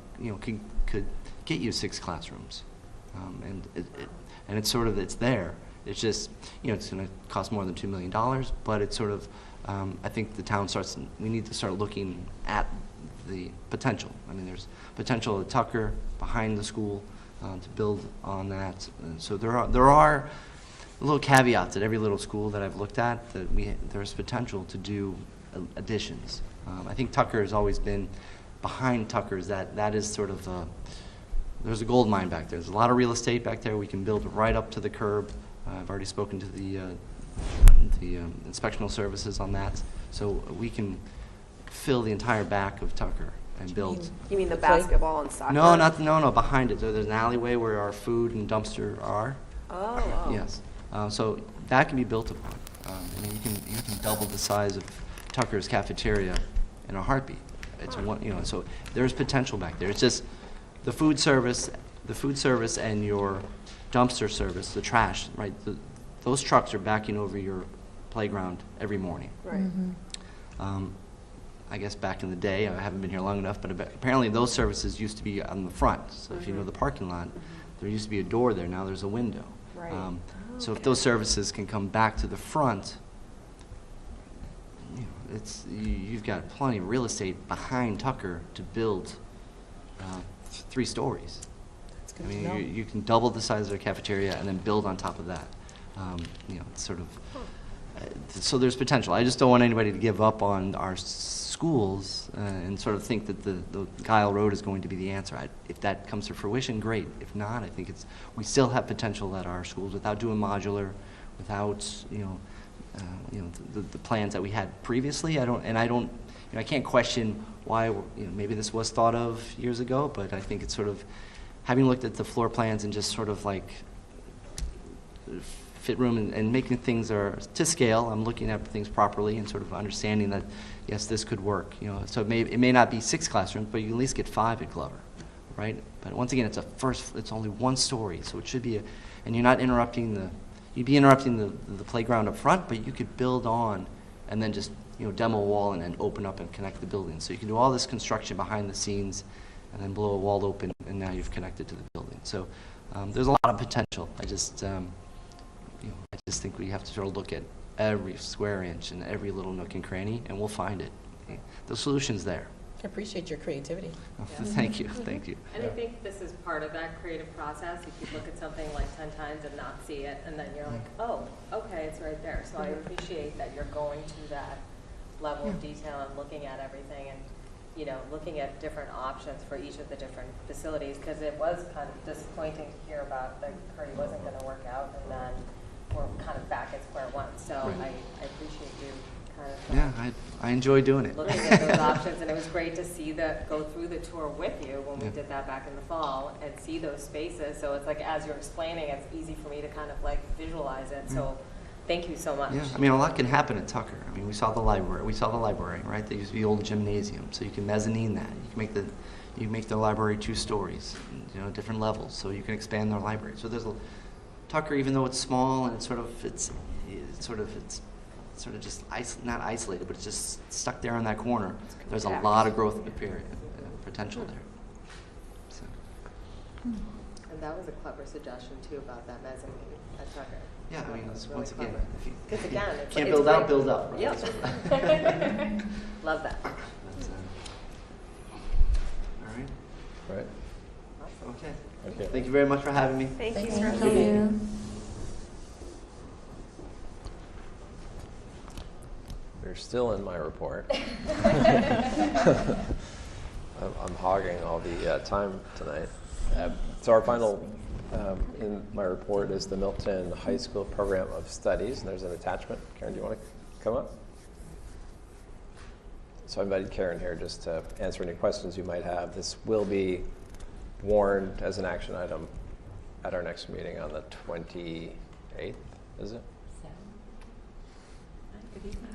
could get you 6 classrooms, and it's there. It's just it's going to cost more than $2 million, but it's sort of I think the town we need to start looking at the potential. I mean, there's potential at Tucker behind the school to build on that. And so there are little caveats at every little school that I've looked at that there's potential to do additions. I think Tucker has always been behind Tucker's that is sort of there's a gold mine back there. There's a lot of real estate back there. We can build right up to the curb. I've already spoken to the inspectional services on that, so we can fill the entire back of Tucker and build. You mean the basketball and soccer? No, behind it. There's an alleyway where our food and dumpster are. Oh. Yes. So that can be built upon. And you can double the size of Tucker's cafeteria in a heartbeat. It's so there's potential back there. It's just the food service and your dumpster service, the trash, right? Those trucks are backing over your playground every morning. Right. I guess back in the day, I haven't been here long enough, but apparently those services used to be on the front. So if you know the parking lot, there used to be a door there. Now there's a window. Right. So if those services can come back to the front, you've got plenty of real estate behind Tucker to build 3 stories. That's good I to mean, know. you can double the size of their cafeteria and then build on top of that. It's sort of so there's potential. I just don't want anybody to give up on our schools and sort of think that the Guile Road is going to be the answer. If that comes to fruition, great. If not, I think we still have potential at our schools without doing modular, without the plans that we had previously. I can't question why. Maybe this was thought of years ago, but I think it's sort of having looked at the floor plans and just sort of like fit room and making things are to scale. I'm looking at things properly and sort of understanding that yes, this could work. So it may not be 6 classrooms, but you can at least get 5 at Glover, right? But once again, it's only 1 story, so it should be and you're not interrupting you'd be interrupting the playground up front, but you could build on and then just demo a wall and then open up and connect the building. So you can do all this construction behind the scenes and then blow a wall open, and now you've connected to the building. So there's a lot of potential. I just think we have to sort of look at every square inch and every little nook and cranny, and we'll find it. The solution's there. I appreciate your creativity. Thank you. Thank you. And I think this is part of that creative process. You could look at something like 10 times and not see it, and then you're like, oh, okay, it's right there. So I appreciate that you're going to that level of detail and looking at everything and looking at different options for each of the different facilities, because it was kind of disappointing to hear about that Curry wasn't going to work out, and then we're kind of back at square one. So I appreciate you kind of I enjoy doing it. looking at those options, and it was great to see go through the tour with you when we did that back in the fall and see those spaces. So it's like as you're explaining, it's easy for me to kind of like visualize it. So thank you so much. Yeah, I mean, a lot can happen at Tucker. I mean, we saw the library, right? There used to be the old gymnasium, so you can mezzanine that. You can make the library 2 stories, different levels, so you can expand their library. So there's Tucker, even though it's small and it's just not isolated, but it's just stuck there in that corner. There's a lot of growth potential there. So. And that was a clever suggestion too about that mezzanine at Tucker. Yeah, I mean, It's once really again, clever. Because again, it's can't it's build out, great. build up. Right? Yep. Love that. All right. Right. Okay. Okay. Thank you very much for having me. Thank you. Thank you. We're still in my report. I'm hogging all the time tonight. So our final in my report is the Milton High School Program of Studies, and there's an attachment. Karen, do you want to come up? So I invited Karen here just to answer any questions you might have. This will be warned as an action item at our next meeting on the 28th, is it? Good evening.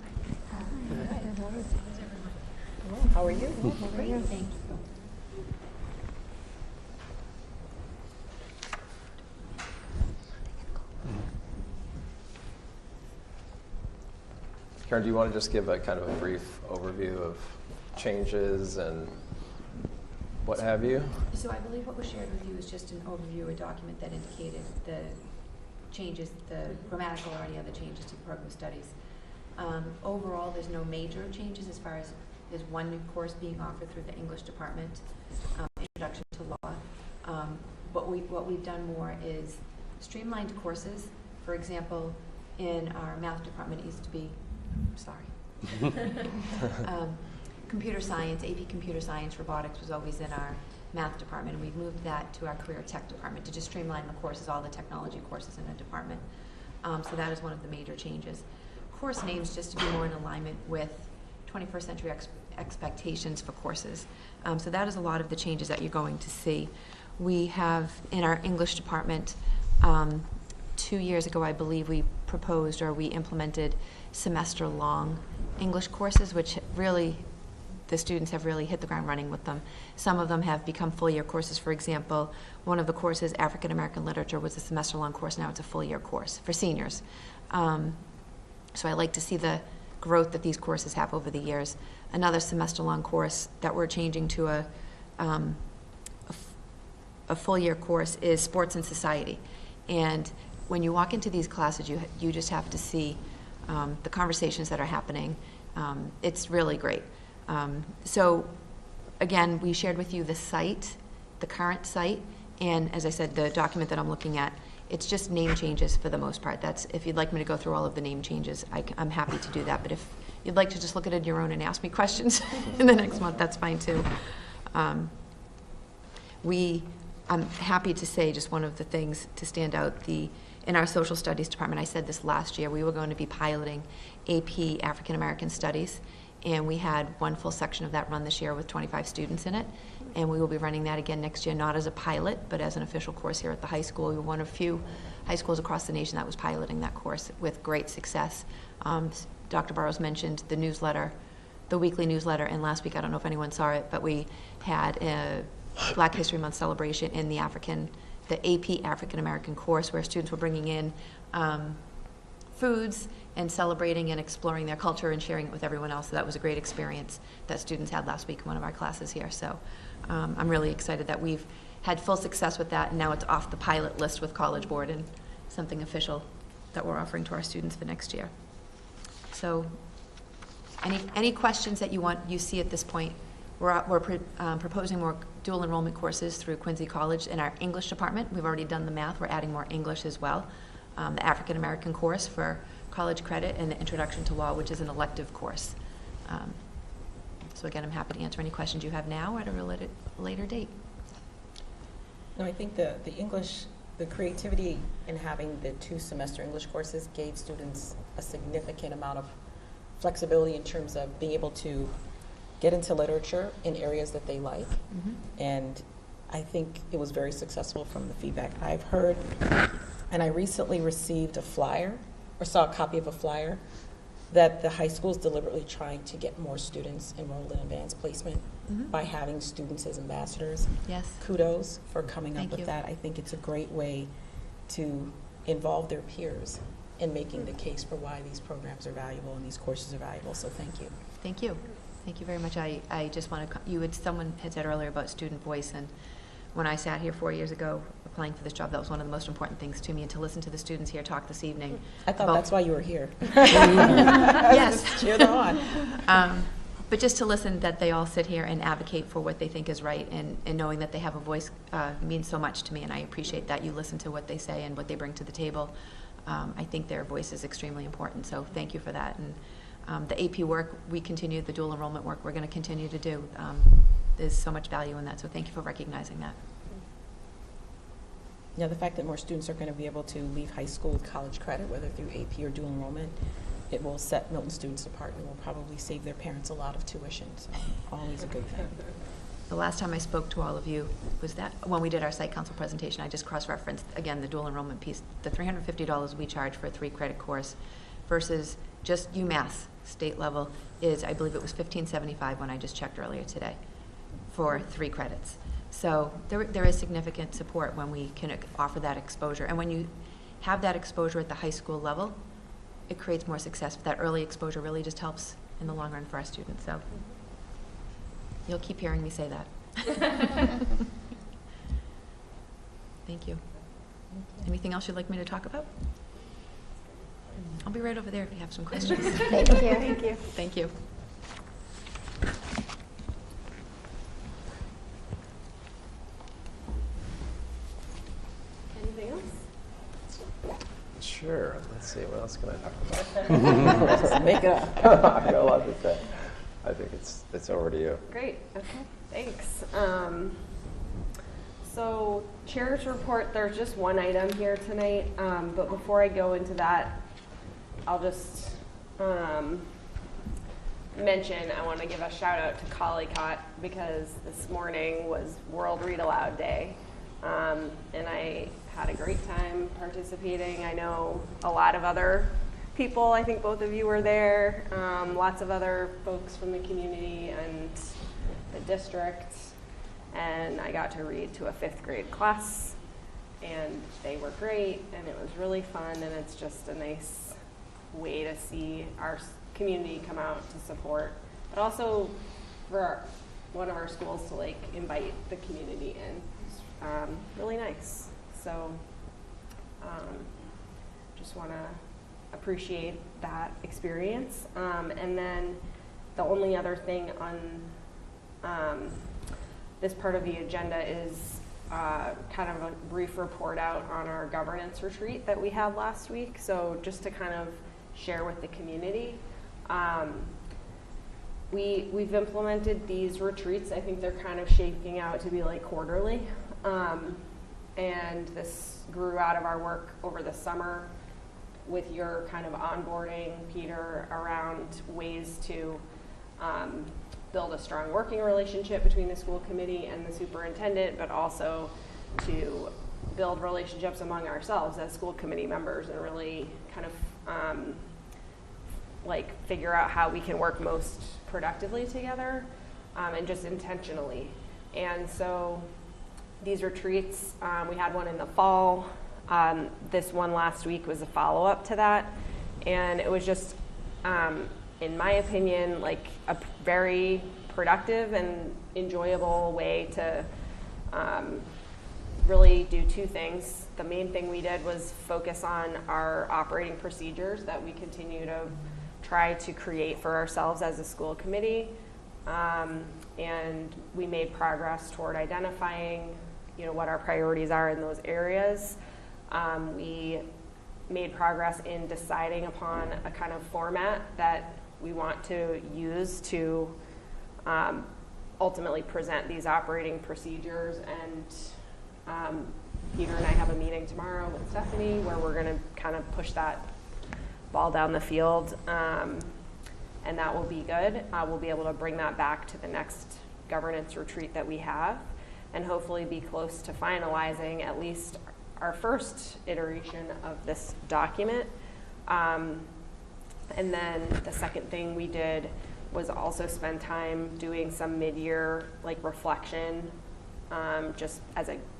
How are you? Great, thank you. Karen, do you want to just give a kind of a brief overview of changes and what have you? So I believe what was shared with you is just an overview, a document that indicated the changes, the grammatical or any other changes to the program studies. Overall, there's no major changes as far as there's one new course being offered through the English department, Introduction to Law. What we've done more is streamlined courses. For example, in our math department, it used to be, computer science, AP computer science, robotics was always in our math department, and we've moved that to our career tech department to just streamline the courses, all the technology courses in a department. So that is one of the major changes. Course names just to be more in alignment with 21st century expectations for courses. So that is a lot of the changes that you're going to see. We have in our English department, 2 years ago, I believe we proposed or we implemented semester-long English courses, which really the students have really hit the ground running with them. Some of them have become full-year courses. For example, one of the courses, African American Literature, was a semester-long course. Now it's a full-year course for seniors. So I like to see the growth that these courses have over the years. Another semester-long course that we're changing to a full-year course is Sports and Society. And when you walk into these classes, you just have to see the conversations that are happening. It's really great. So again, we shared with you the site, the current site, and as I said, the document that I'm looking at, it's just name changes for the most part. That's, if you'd like me to go through all of the name changes, I'm happy to do that. But if you'd like to just look at it on your own and ask me questions in the next month, that's fine too. I'm happy to say just one of the things to stand out, in our social studies department, I said this last year, we were going to be piloting AP African American Studies, and we had one full section of that run this year with 25 students in it, and we will be running that again next year, not as a pilot, but as an official course here at the high school. We were one of few high schools across the nation that was piloting that course with great success. Dr. Burrows mentioned the newsletter, the weekly newsletter, and last week, I don't know if anyone saw it, but we had a Black History Month celebration in the AP African American course, where students were bringing in foods and celebrating and exploring their culture and sharing it with everyone else. So that was a great experience that students had last week in one of our classes here. So I'm really excited that we've had full success with that, and now it's off the pilot list with College Board and something official that we're offering to our students for next year. So any questions that you see at this point? We're proposing more dual enrollment courses through Quincy College in our English department. We've already done the math. We're adding more English as well. The African American course for college credit, and the Introduction to Law, which is an elective course. So again, I'm happy to answer any questions you have now or at a later date. No, I think the English, the creativity in having the 2-semester English courses gave students a significant amount of flexibility in terms of being able to get into literature in areas that they like. Mm-hmm. And I think it was very successful from the feedback I've heard. And I recently received a flyer, or saw a copy of a flyer, that the high school is deliberately trying to get more students enrolled in advanced placement by having students as ambassadors. Yes. Kudos for coming Thank up with you. that. I think it's a great way to involve their peers in making the case for why these programs are valuable and these courses are valuable. So thank you. Thank you. Thank you very much. I just want to, someone had said earlier about student voice, and when I sat here 4 years ago applying for this job, that was one of the most important things to me, and to listen to the students here talk this evening. I thought that's why you were here. Yes. Cheer them on. But just to listen that they all sit here and advocate for what they think is right, and knowing that they have a voice means so much to me, and I appreciate that you listen to what they say and what they bring to the table. I think their voice is extremely important, so thank you for that. And the AP work, we continue, the dual enrollment work, we're going to continue to do. There's so much value in that, so thank you for recognizing that. Yeah, the fact that more students are going to be able to leave high school with college credit, whether through AP or dual enrollment, it will set Milton students apart and will probably save their parents a lot of tuition, so always a good thing. The last time I spoke to all of you was that when we did our site council presentation, I just cross-referenced, again, the dual enrollment piece. The $350 we charge for a 3-credit course versus just UMass state level is, I believe it was $15.75 when I just checked earlier today for 3 credits. So there is significant support when we can offer that exposure. And when you have that exposure at the high school level, it creates more success. That early exposure really just helps in the long run for our students. So you'll keep hearing me say that. Thank you. Anything else you'd like me to talk about? I'll be right over there if you have some questions. Thank you. Thank you. Thank you. Anything else? Sure. Let's see. What else can I talk about? Make it up. I got a lot to say. I think it's over to you. Great. Okay. Thanks. So, chair's report, there's just one item here tonight, but before I go into that, I'll just mention I want to give a shout out to Collycott because this morning was World Read Aloud Day, and I had a great time participating. I know a lot of other people, I think both of you were there, lots of other folks from the community and the district. And I got to read to a 5th grade class, and they were great, and it was really fun, and it's just a nice way to see our community come out to support, but also for one of our schools to like invite the community in. It's really nice. So just want to appreciate that experience. And then the only other thing on this part of the agenda is kind of a brief report out on our governance retreat that we had last week. So just to kind of share with the community. We've implemented these retreats. I think they're kind of shaking out to be like quarterly. And this grew out of our work over the summer with your kind of onboarding, Peter, around ways to build a strong working relationship between the school committee and the superintendent, but also to build relationships among ourselves as school committee members and really kind of like figure out how we can work most productively together and just intentionally. And so these retreats, we had one in the fall. This one last week was a follow-up to that. And it was just, in my opinion, like a very productive and enjoyable way to really do 2 things. The main thing we did was focus on our operating procedures that we continue to try to create for ourselves as a school committee. And we made progress toward identifying, what our priorities are in those areas. We made progress in deciding upon a kind of format that we want to use to ultimately present these operating procedures. And Peter and I have a meeting tomorrow with Stephanie where we're going to kind of push that ball down the field, and that will be good. We'll be able to bring that back to the next governance retreat that we have and hopefully be close to finalizing at least our first iteration of this document. And then the second thing we did was also spend time doing some mid-year reflection, just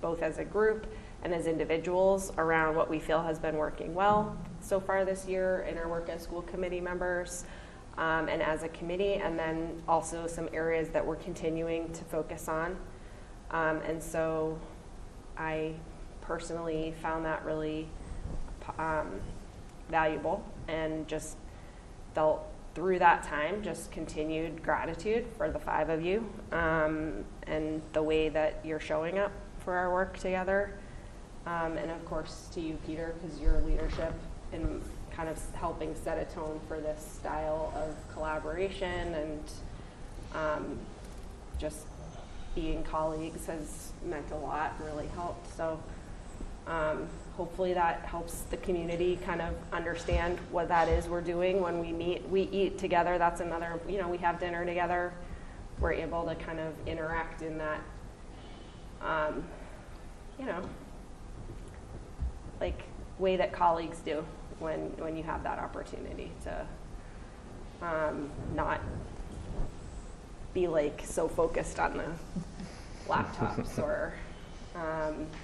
both as a group and as individuals around what we feel has been working well so far this year in our work as school committee members and as a committee, and then also some areas that we're continuing to focus on. And so I personally found that really valuable and just felt through that time just continued gratitude for the 5 of you and the way that you're showing up for our work together. And of course to you, Peter, because your leadership in kind of helping set a tone for this style of collaboration and just being colleagues has meant a lot, really helped. So hopefully that helps the community kind of understand what that is we're doing when we meet. We eat together. That's another, we have dinner together. We're able to kind of interact in that, way that colleagues do when you have that opportunity to not be like so focused on the laptops or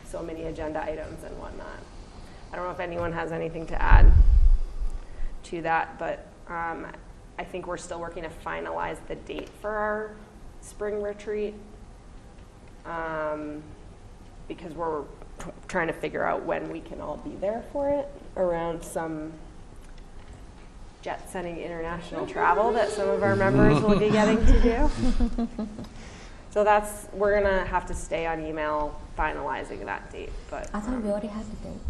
so many agenda items and whatnot. I don't know if anyone has anything to add to that, but I think we're still working to finalize the date for our spring retreat because we're trying to figure out when we can all be there for it around some jet-setting international travel that some of our members will be getting to do. So we're gonna have to stay on email finalizing that date, but. I thought we already had the date.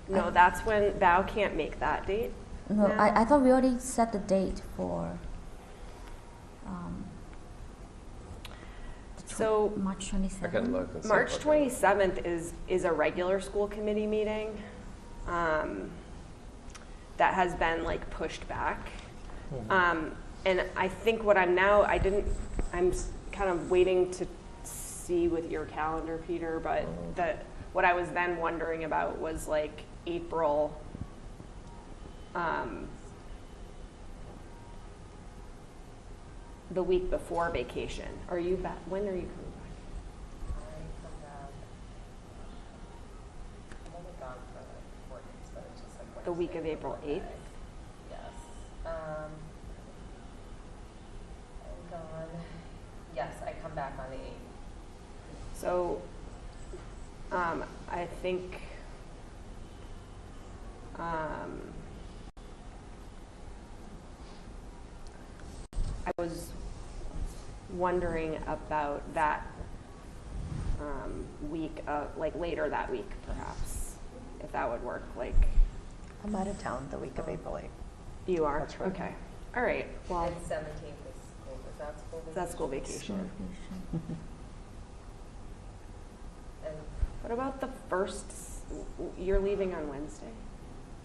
No, that's when Val can't make that date. No, now. I thought we already set the date for So March I 27th. can look and see. March if I can- 27th is a regular school committee meeting that has been like pushed back. And I think what I'm kind of waiting to see with your calendar, Peter, but what I was then wondering about was like April, the week before vacation. Are you back? When are you coming back? I come back. I'm only gone for like 4 days, but it's just like The week of April 8th? Yes. I'm gone. Yes, I come back on the 8th. So, I think, I was wondering about that week, like later that week, perhaps, if that would work. Like, I'm out of town the week of April 8th. you are? That's right. Okay. All right. Well, And 17th is school. Is that school vacation? that's school vacation. And What about the first? You're leaving on Wednesday.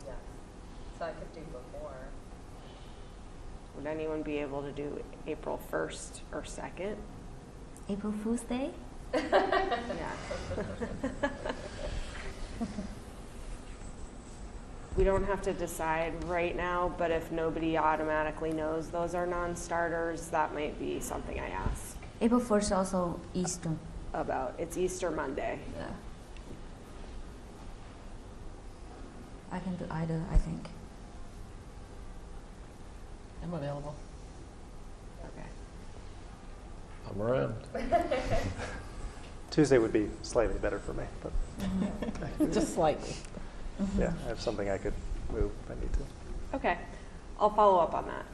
yes. So I could do before. Would anyone be able to do April 1st or 2nd? April Fool's Day? Yeah. We don't have to decide right now, but if nobody automatically knows those are non-starters, that might be something I ask April 1st also Easter. about. It's Easter Monday. Yeah. I can do either, I think. I'm available. Okay. I'm around. Tuesday would be slightly better for me, but Just slightly. yeah, I have something I could move if I need to. Okay. I'll follow up on that.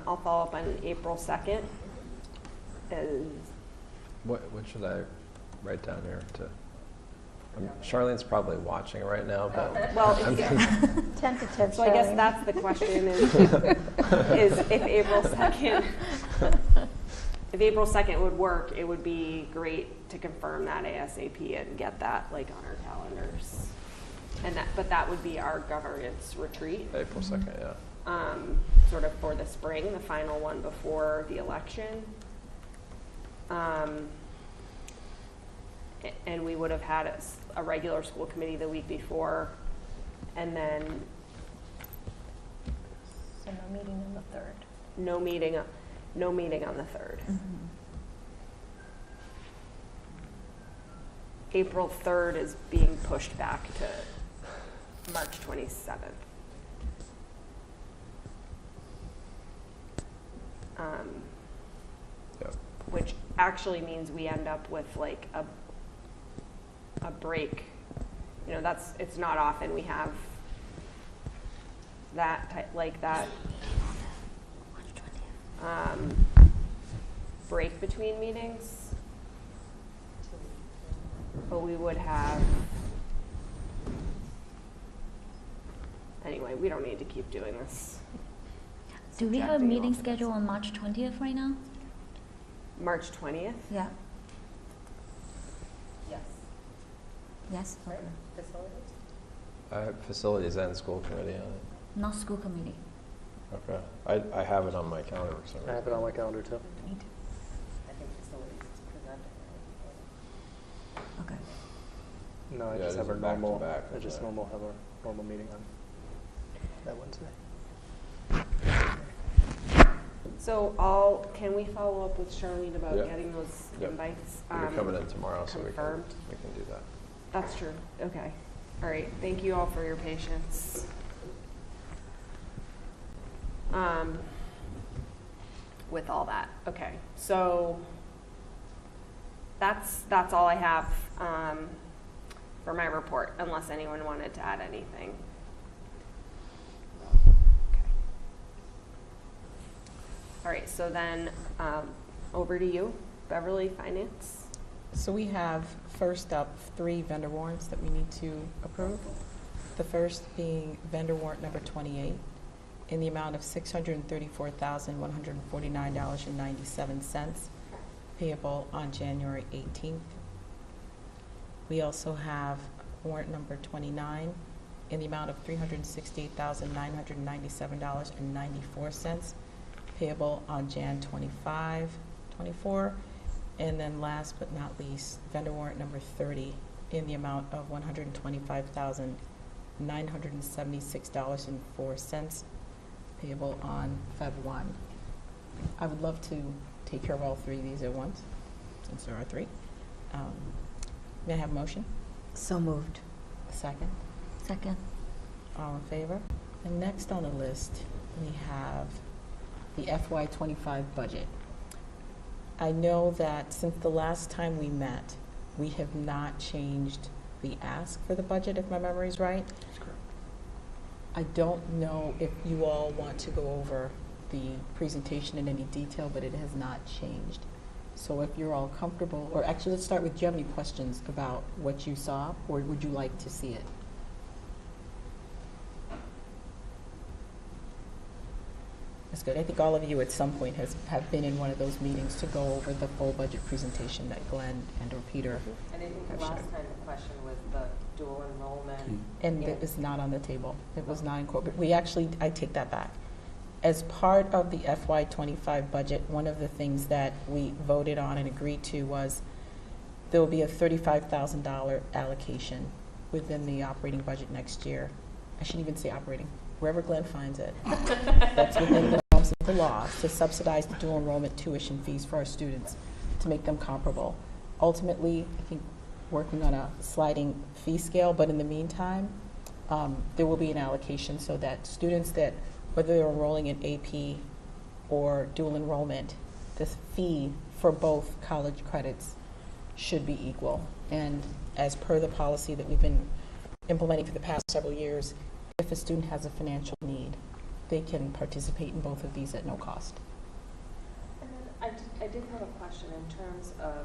I'll follow up on April 2nd. What should I write down here to? Charlene's probably watching right now, but Well, Tentative. so I guess showing. that's the question is if April 2nd, if April 2nd would work, it would be great to confirm that ASAP and get that like on our calendars. But that would be our governance retreat, April 2nd, yeah. sort of for the spring, the final one before the election. And we would have had a regular school committee the week before, and then So no meeting on the 3rd. no meeting on the 3rd. April 3rd is being pushed back to March 27th. Yep. Which actually means we end up with like a break. You know, it's not often we have that break between meetings. But we would have, anyway, we don't need to keep doing this. Do we have a Subjecting meeting all to schedule on March 20th right now? March 20th? Yeah. Yes. Yes? Right? Okay. Facilities? I have facilities and school committee on it. Not school committee. Okay. I have it on my calendar for some I have it reason. on my calendar too. I think facilities is presenting, right? Okay. No, I Yeah, just it have is our a normal, back-to-back I just with normal, have our normal meeting on that Wednesday. So can we follow up with Charlene about Yeah. getting those Yep. invites? You're coming in tomorrow, so confirmed? we can do that. That's true. Okay. All right. Thank you all for your patience. With all that. Okay. So that's all I have for my report, unless anyone wanted to add anything. Okay. All right. So then over to you, Beverly, Finance. So we have, first up, 3 vendor warrants that we need to approve. The first being vendor warrant number 28 in the amount of $634,149.97, payable on January 18th. We also have warrant number 29 in the amount of $368,997.94, payable on Jan 24. And then last but not least, vendor warrant number 30 in the amount of $125,976.04, payable on Feb 1. I would love to take care of all 3 of these at once, since there are 3. May I have a motion? So moved. A second? Second. All in favor? And next on the list, we have the FY25 budget. I know that since the last time we met, we have not changed the ask for the budget, if my memory is right. That's correct. I don't know if you all want to go over the presentation in any detail, but it has not changed. So if you're all comfortable, or actually let's start with, do you have any questions about what you saw, or would you like to see it? That's good. I think all of you at some point have been in one of those meetings to go over the full budget presentation that Glenn and or Peter. And I think the last time the question was the dual enrollment. And it was not on the table. It was not incorporated. I take that back. As part of the FY25 budget, one of the things that we voted on and agreed to was there will be a $35,000 allocation within the operating budget next year. I shouldn't even say operating, wherever Glenn finds it. That's within the realms of the law to subsidize the dual enrollment tuition fees for our students to make them comparable. Ultimately, I think working on a sliding fee scale, but in the meantime, there will be an allocation so that students that, whether they're enrolling in AP or dual enrollment, the fee for both college credits should be equal. And as per the policy that we've been implementing for the past several years, if a student has a financial need, they can participate in both of these at no cost. And then I did have a question in terms of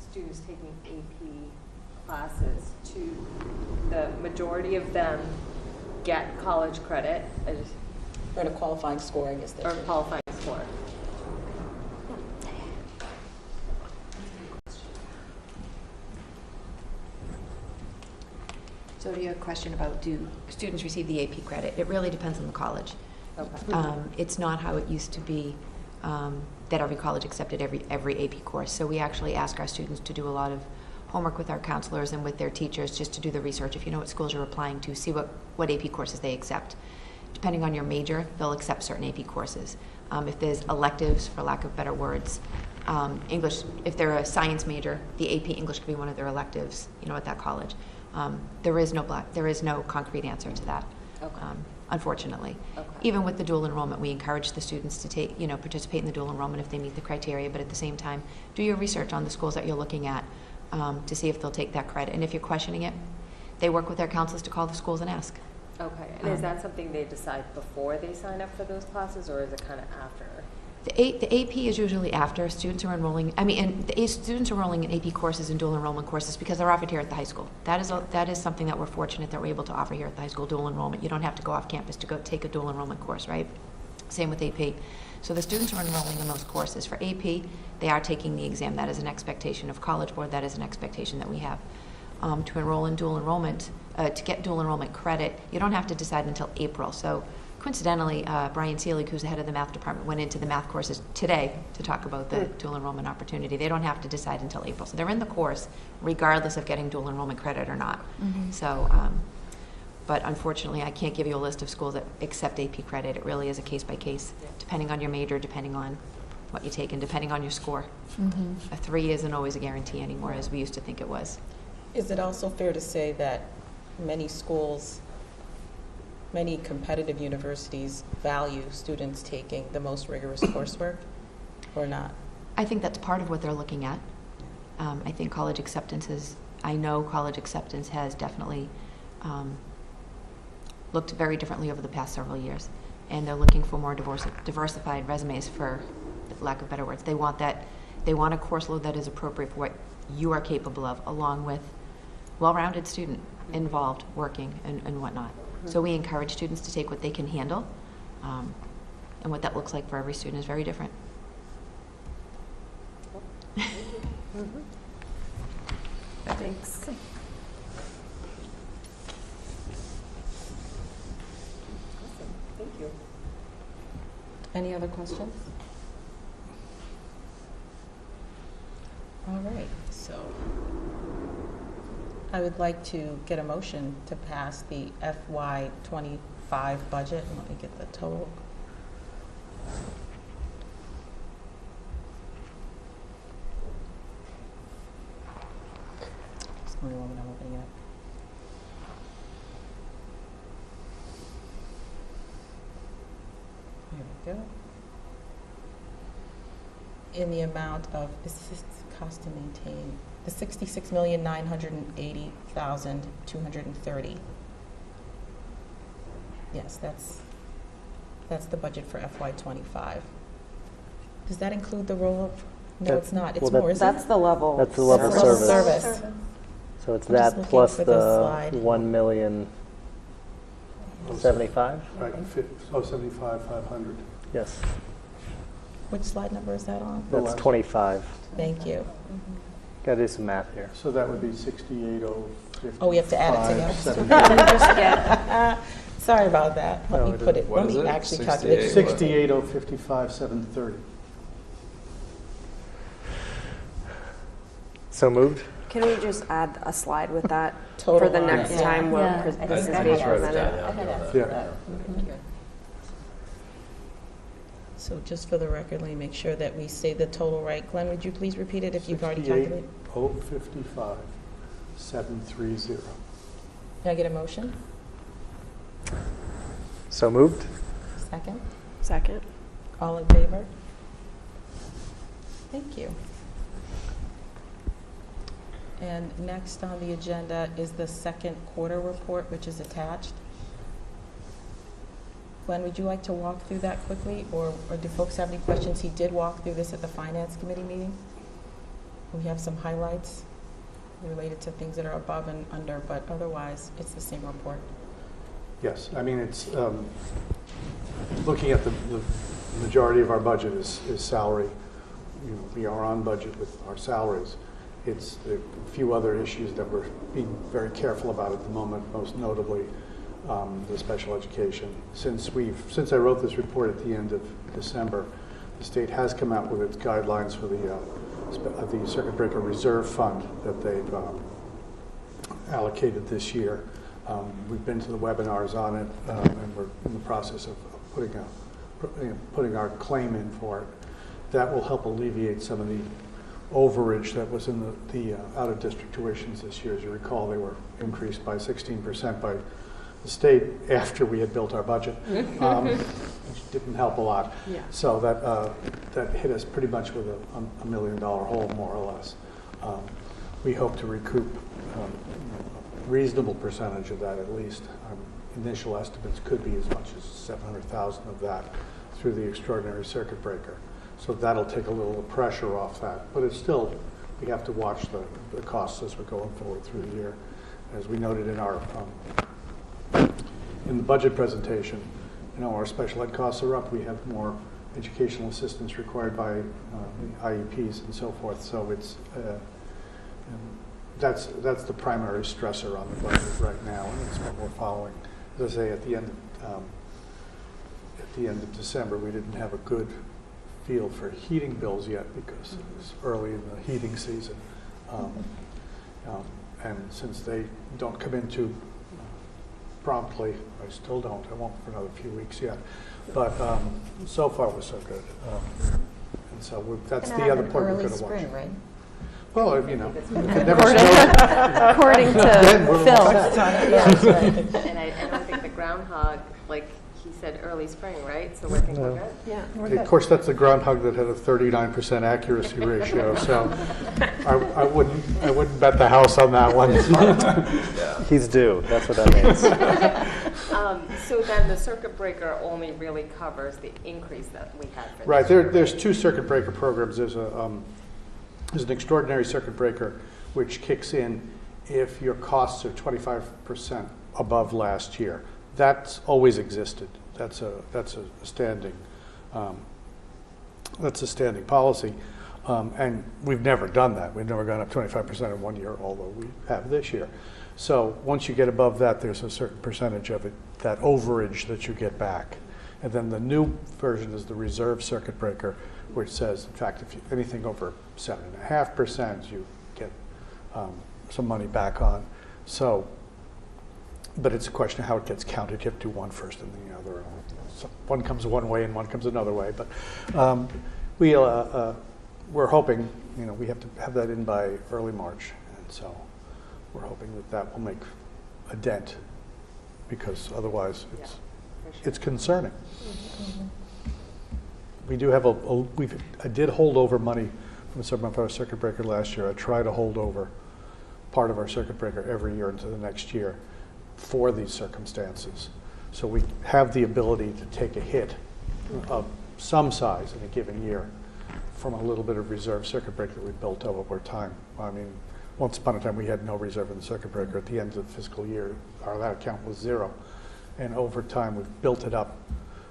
students taking AP classes. The majority of them get college credit. Or a qualifying score, I guess. Or qualifying score. So to your question about do students receive the AP credit, it really depends on the college. Okay. It's not how it used to be that every college accepted every AP course. So we actually ask our students to do a lot of homework with our counselors and with their teachers just to do the research. If you know what schools you're applying to, see what AP courses they accept. Depending on your major, they'll accept certain AP courses. If there's electives, for lack of better words, English, if they're a science major, the AP English could be one of their electives, at that college. There is no concrete answer to that, Okay. Unfortunately. Okay. Even with the dual enrollment, we encourage the students to participate in the dual enrollment if they meet the criteria, but at the same time, do your research on the schools that you're looking at to see if they'll take that credit. And if you're questioning it, they work with their counselors to call the schools and ask. Okay. And is that something they decide before they sign up for those classes, or is it kind of after? The AP is usually after students are enrolling. Students are enrolling in AP courses and dual enrollment courses because they're offered here at the high school. That is something that we're fortunate that we're able to offer here at the high school, dual enrollment. You don't have to go off campus to go take a dual enrollment course, right? Same with AP. So the students are enrolling in those courses. For AP, they are taking the exam. That is an expectation of College Board. That is an expectation that we have. To enroll in dual enrollment, to get dual enrollment credit, you don't have to decide until April. So Coincidentally, Brian Seelig, who's the head of the math department, went into the math courses today to talk about the dual enrollment opportunity. They don't have to decide until April, so they're in the course regardless of getting dual enrollment credit or not. So, but unfortunately, I can't give you a list of schools that accept AP credit. It really is a case by case, depending on your major, depending on what you take, and depending on your score. A 3 isn't always a guarantee anymore, as we used to think it was. Is it also fair to say that many schools, many competitive universities value students taking the most rigorous coursework, or not? I think that's part of what they're looking at. I think college acceptance I know college acceptance has definitely looked very differently over the past several years. And they're looking for more diversified resumes, for lack of better words. They want a course load that is appropriate for what you are capable of, along with well-rounded student involved, working, and whatnot. So we encourage students to take what they can handle, and what that looks like for every student is very different. Thanks. Thank you. Any other questions? All right, so I would like to get a motion to pass the FY25 budget. Let me get the total. Just give me a moment, I'm opening it up. There we go. In the amount of, this is cost to maintain, the $66,980,230. Yes, that's the budget for FY25. Does that include the roll-up? No, it's not. It's more, isn't it? That's the level. That's the level service. So it's I'm just that looking plus for the the slide. 1,075,000. Right, 75,500. Yes, Which slide number is that on? that's 25. Thank you. Got to do some math here. So that would be 68,050. Oh, we have to add it together. 730. Sorry about that. Let No, me put it, What let is me it? actually calculate it. 68,055, 730. So moved? Can we just add a slide with that Total for the on next it. time Yeah. when Yeah. this I is think being I had presented? I had asked Yeah. for that. So just for the record, let me make sure that we say the total right. Glenn, would you please repeat it if you've already calculated? 68,055, 730. Can I get a motion? So moved? Second? Second. All in favor? Thank you. And next on the agenda is the second quarter report, which is attached. Glenn, would you like to walk through that quickly, or do folks have any questions? He did walk through this at the Finance Committee meeting. We have some highlights related to things that are above and under, but otherwise, it's the same report. Yes, I mean, it's, looking at the majority of our budget is salary. You know, we are on budget with our salaries. It's a few other issues that we're being very careful about at the moment, most notably the special education. Since I wrote this report at the end of December, the state has come out with its guidelines for the circuit breaker reserve fund that they've allocated this year. We've been to the webinars on it, and we're in the process of putting our claim in for it. That will help alleviate some of the overage that was in the out-of-district tuitions this year. As you recall, they were increased by 16% by the state after we had built our budget, which didn't help a lot. Yeah. So that hit us pretty much with a $1 million hole, more or less. We hope to recoup a reasonable percentage of that, at least. Initial estimates could be as much as 700,000 of that through the extraordinary circuit breaker. So that'll take a little pressure off that. But it's still, we have to watch the costs as we're going forward through the year. As we noted in our in the budget presentation, our special ed costs are up. We have more educational assistance required by the IEPs and so forth. So it's that's the primary stressor on the budget right now, and it's what we're following. As I say, at the end of the end of December, we didn't have a good feel for heating bills yet because it was early in the heating season. And since they don't come in too promptly, I still don't. I won't for another few weeks yet. But so far we're so good. And so that's the other part we're going to watch. Spring, right? Well, you know, if it never snowed, According to then we're Phil. all set. And I don't think the groundhog, like he said, early spring, right? So we're thinking we're good? Yeah. Of course, that's the groundhog that had a 39% accuracy ratio, so I wouldn't bet the house on that one. He's due. That's what that means. So then the circuit breaker only really covers the increase that we had for Right. this year. There's two circuit breaker programs. There's an extraordinary circuit breaker which kicks in if your costs are 25% above last year. That's always existed. That's a standing policy, and we've never done that. We've never gone up 25% in 1 year, although we have this year. So once you get above that, there's a certain percentage of it, that overage that you get back. And then the new version is the reserve circuit breaker, which says, in fact, if anything over 7.5%, you get some money back on. So, but it's a question of how it gets counted. You have to do one first and then the other. So one comes one way and one comes another way. But we're hoping, you know, we have to have that in by early March, and so we're hoping that that will make a dent, because otherwise it's concerning. Mm-hmm. We do have I did hold over money from some of our circuit breaker last year. I try to hold over part of our circuit breaker every year into the next year for these circumstances. So we have the ability to take a hit of some size in a given year from a little bit of reserve circuit breaker that we built up over time. I mean, once upon a time we had no reserve in the circuit breaker. At the end of the fiscal year, that account was zero. And over time we've built it up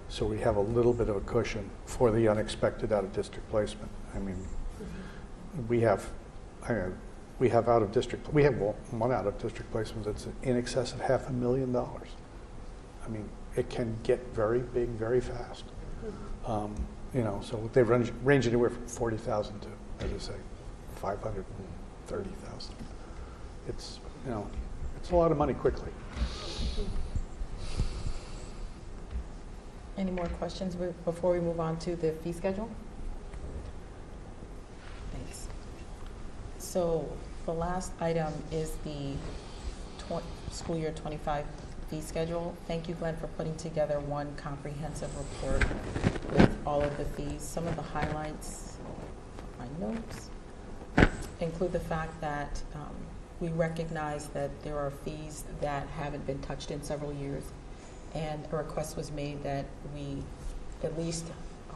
so we have a little bit of a cushion for the unexpected out-of-district placement. I mean, we have out-of-district, we have one out-of-district placement that's in excess of $500,000. I mean, it can get very big very fast. You know, so they range anywhere from 40,000 to, as I say, 530,000. It's, you know, it's a lot of money quickly. Any more questions before we move on to the fee schedule? Thanks. So the last item is the school year 25 fee schedule. Thank you, Glenn, for putting together one comprehensive report with all of the fees. Some of the highlights, my notes, include the fact that we recognize that there are fees that haven't been touched in several years, and a request was made that we at least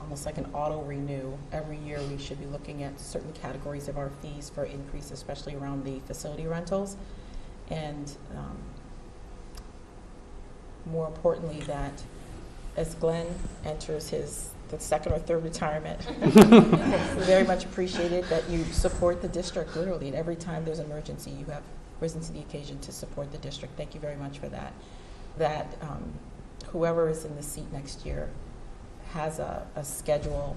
almost like an auto renew. Every year we should be looking at certain categories of our fees for increase, especially around the facility rentals. And more importantly, that as Glenn enters the second or third retirement, we very much appreciated that you support the district literally, and every time there's an emergency you have risen to the occasion to support the district. Thank you very much for that. That whoever is in the seat next year has a schedule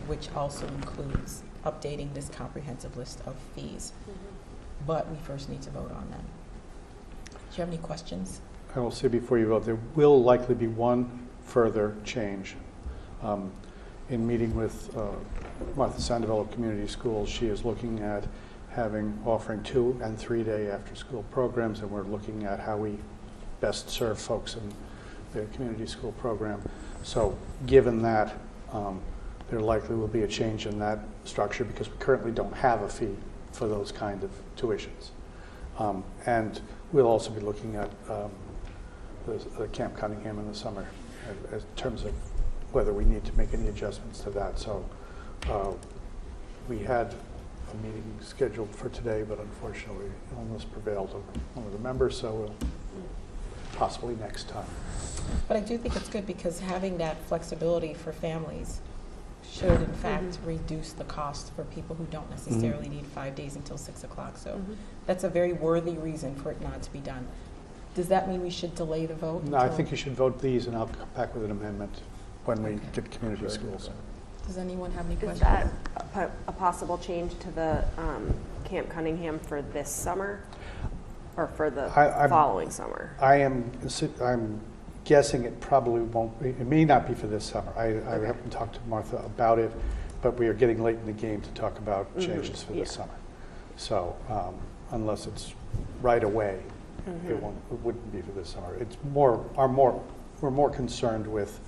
which also includes updating this comprehensive list of fees. But we first need to vote on them. Do you have any questions? I will say before you vote, there will likely be one further change. In meeting with Martha Sandoval of Community Schools, she is looking at offering 2- and 3-day after-school programs, and we're looking at how we best serve folks in the community school program. So given that, there likely will be a change in that structure because we currently don't have a fee for those kind of tuitions. And we'll also be looking at the Camp Cunningham in the summer in terms of whether we need to make any adjustments to that. So we had a meeting scheduled for today, but unfortunately illness prevailed over one of the members, so we'll possibly next time. But I do think it's good because having that flexibility for families should in fact reduce the cost for people who don't necessarily need 5 days until 6 o'clock. So that's a very worthy reason for it not to be done. Does that mean we should delay the vote? No, I think you should vote these and I'll come back with an amendment when we get community schools. Does anyone have any Is questions? that a possible change to the Camp Cunningham for this summer, or for the following summer? I'm guessing it probably won't, it may not be for this summer. I haven't talked to Martha about it, but we are getting late in the game to talk about changes for this summer. So unless it's right away, it wouldn't be for this summer. It's we're more concerned with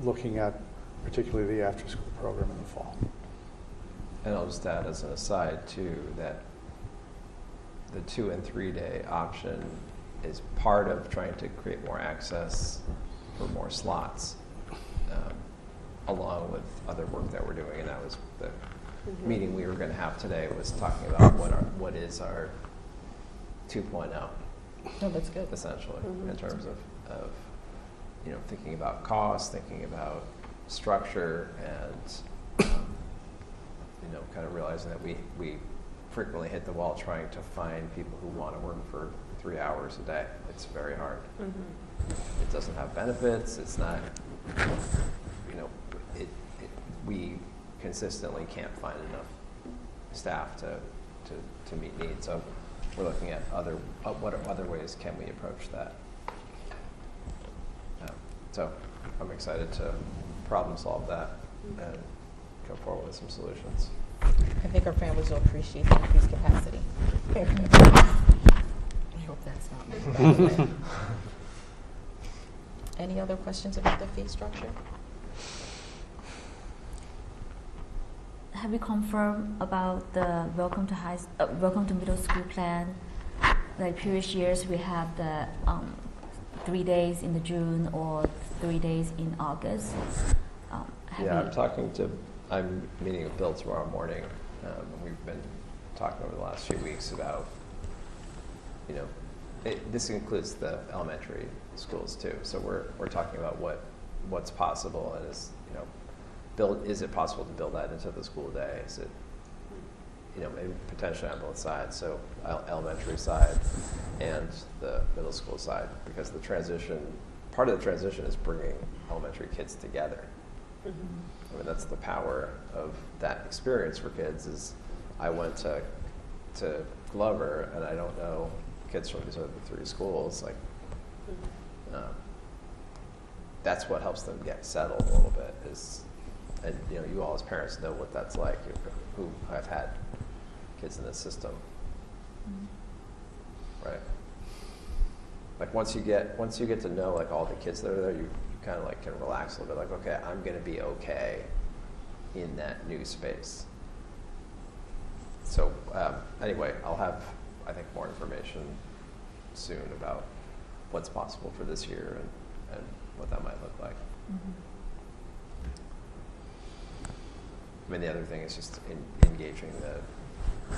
looking at particularly the after-school program in the fall. And I'll just add as an aside too that the 2 and 3 day option is part of trying to create more access for more slots, along with other work that we're doing. And that was the meeting we were going to have today, was talking about what is our 2.0. Oh, that's good. Essentially, in terms of thinking about cost, thinking about structure, and kind of realizing that we frequently hit the wall trying to find people who want to work for 3 hours a day. It's very hard. It doesn't have benefits. It's not, we consistently can't find enough staff to meet needs. So we're looking at what other ways can we approach that. So I'm excited to problem solve that and go forward with some solutions. I think our families will appreciate the increased capacity. I hope that's not me. Any other questions about the fee structure? Have you confirmed about the welcome to middle school plan? Like previous years, we have the 3 days in the June or 3 days in August. I'm meeting with Bill tomorrow morning. And we've been talking over the last few weeks about, this includes the elementary schools too. So we're talking about what's possible, and is it possible to build that into the school day? Is it, maybe potentially on both sides, so elementary side and the middle school side, because part of the transition is bringing elementary kids together. I mean, that's the power of that experience for kids. Is I went to Glover, and I don't know kids from these other 3 schools. Like, that's what helps them get settled a little bit. And you all as parents know what that's like. Who have had kids in this system, right? Like once you get to know like all the kids that are there, you kind of like can relax a little bit. Like, okay, I'm going to be okay in that new space. So anyway, I'll have, I think, more information soon about what's possible for this year and what that might look like. I mean, the other thing is just engaging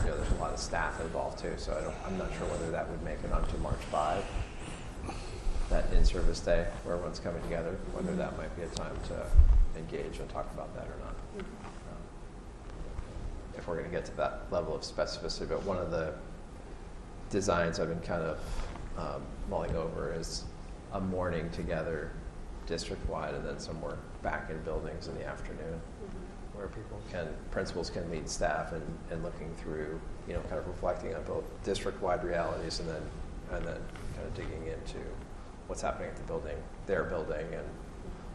there's a lot of staff involved too, so I'm not sure whether that would make it onto March 5, that in-service day where everyone's coming together, whether that might be a time to engage and talk about that or not. If we're going to get to that level of specificity. But one of the designs I've been kind of mulling over is a morning together district-wide, and then some work back in buildings in the afternoon, where principals can meet staff and looking through, kind of reflecting on both district-wide realities and then kind of digging into what's happening at their building, and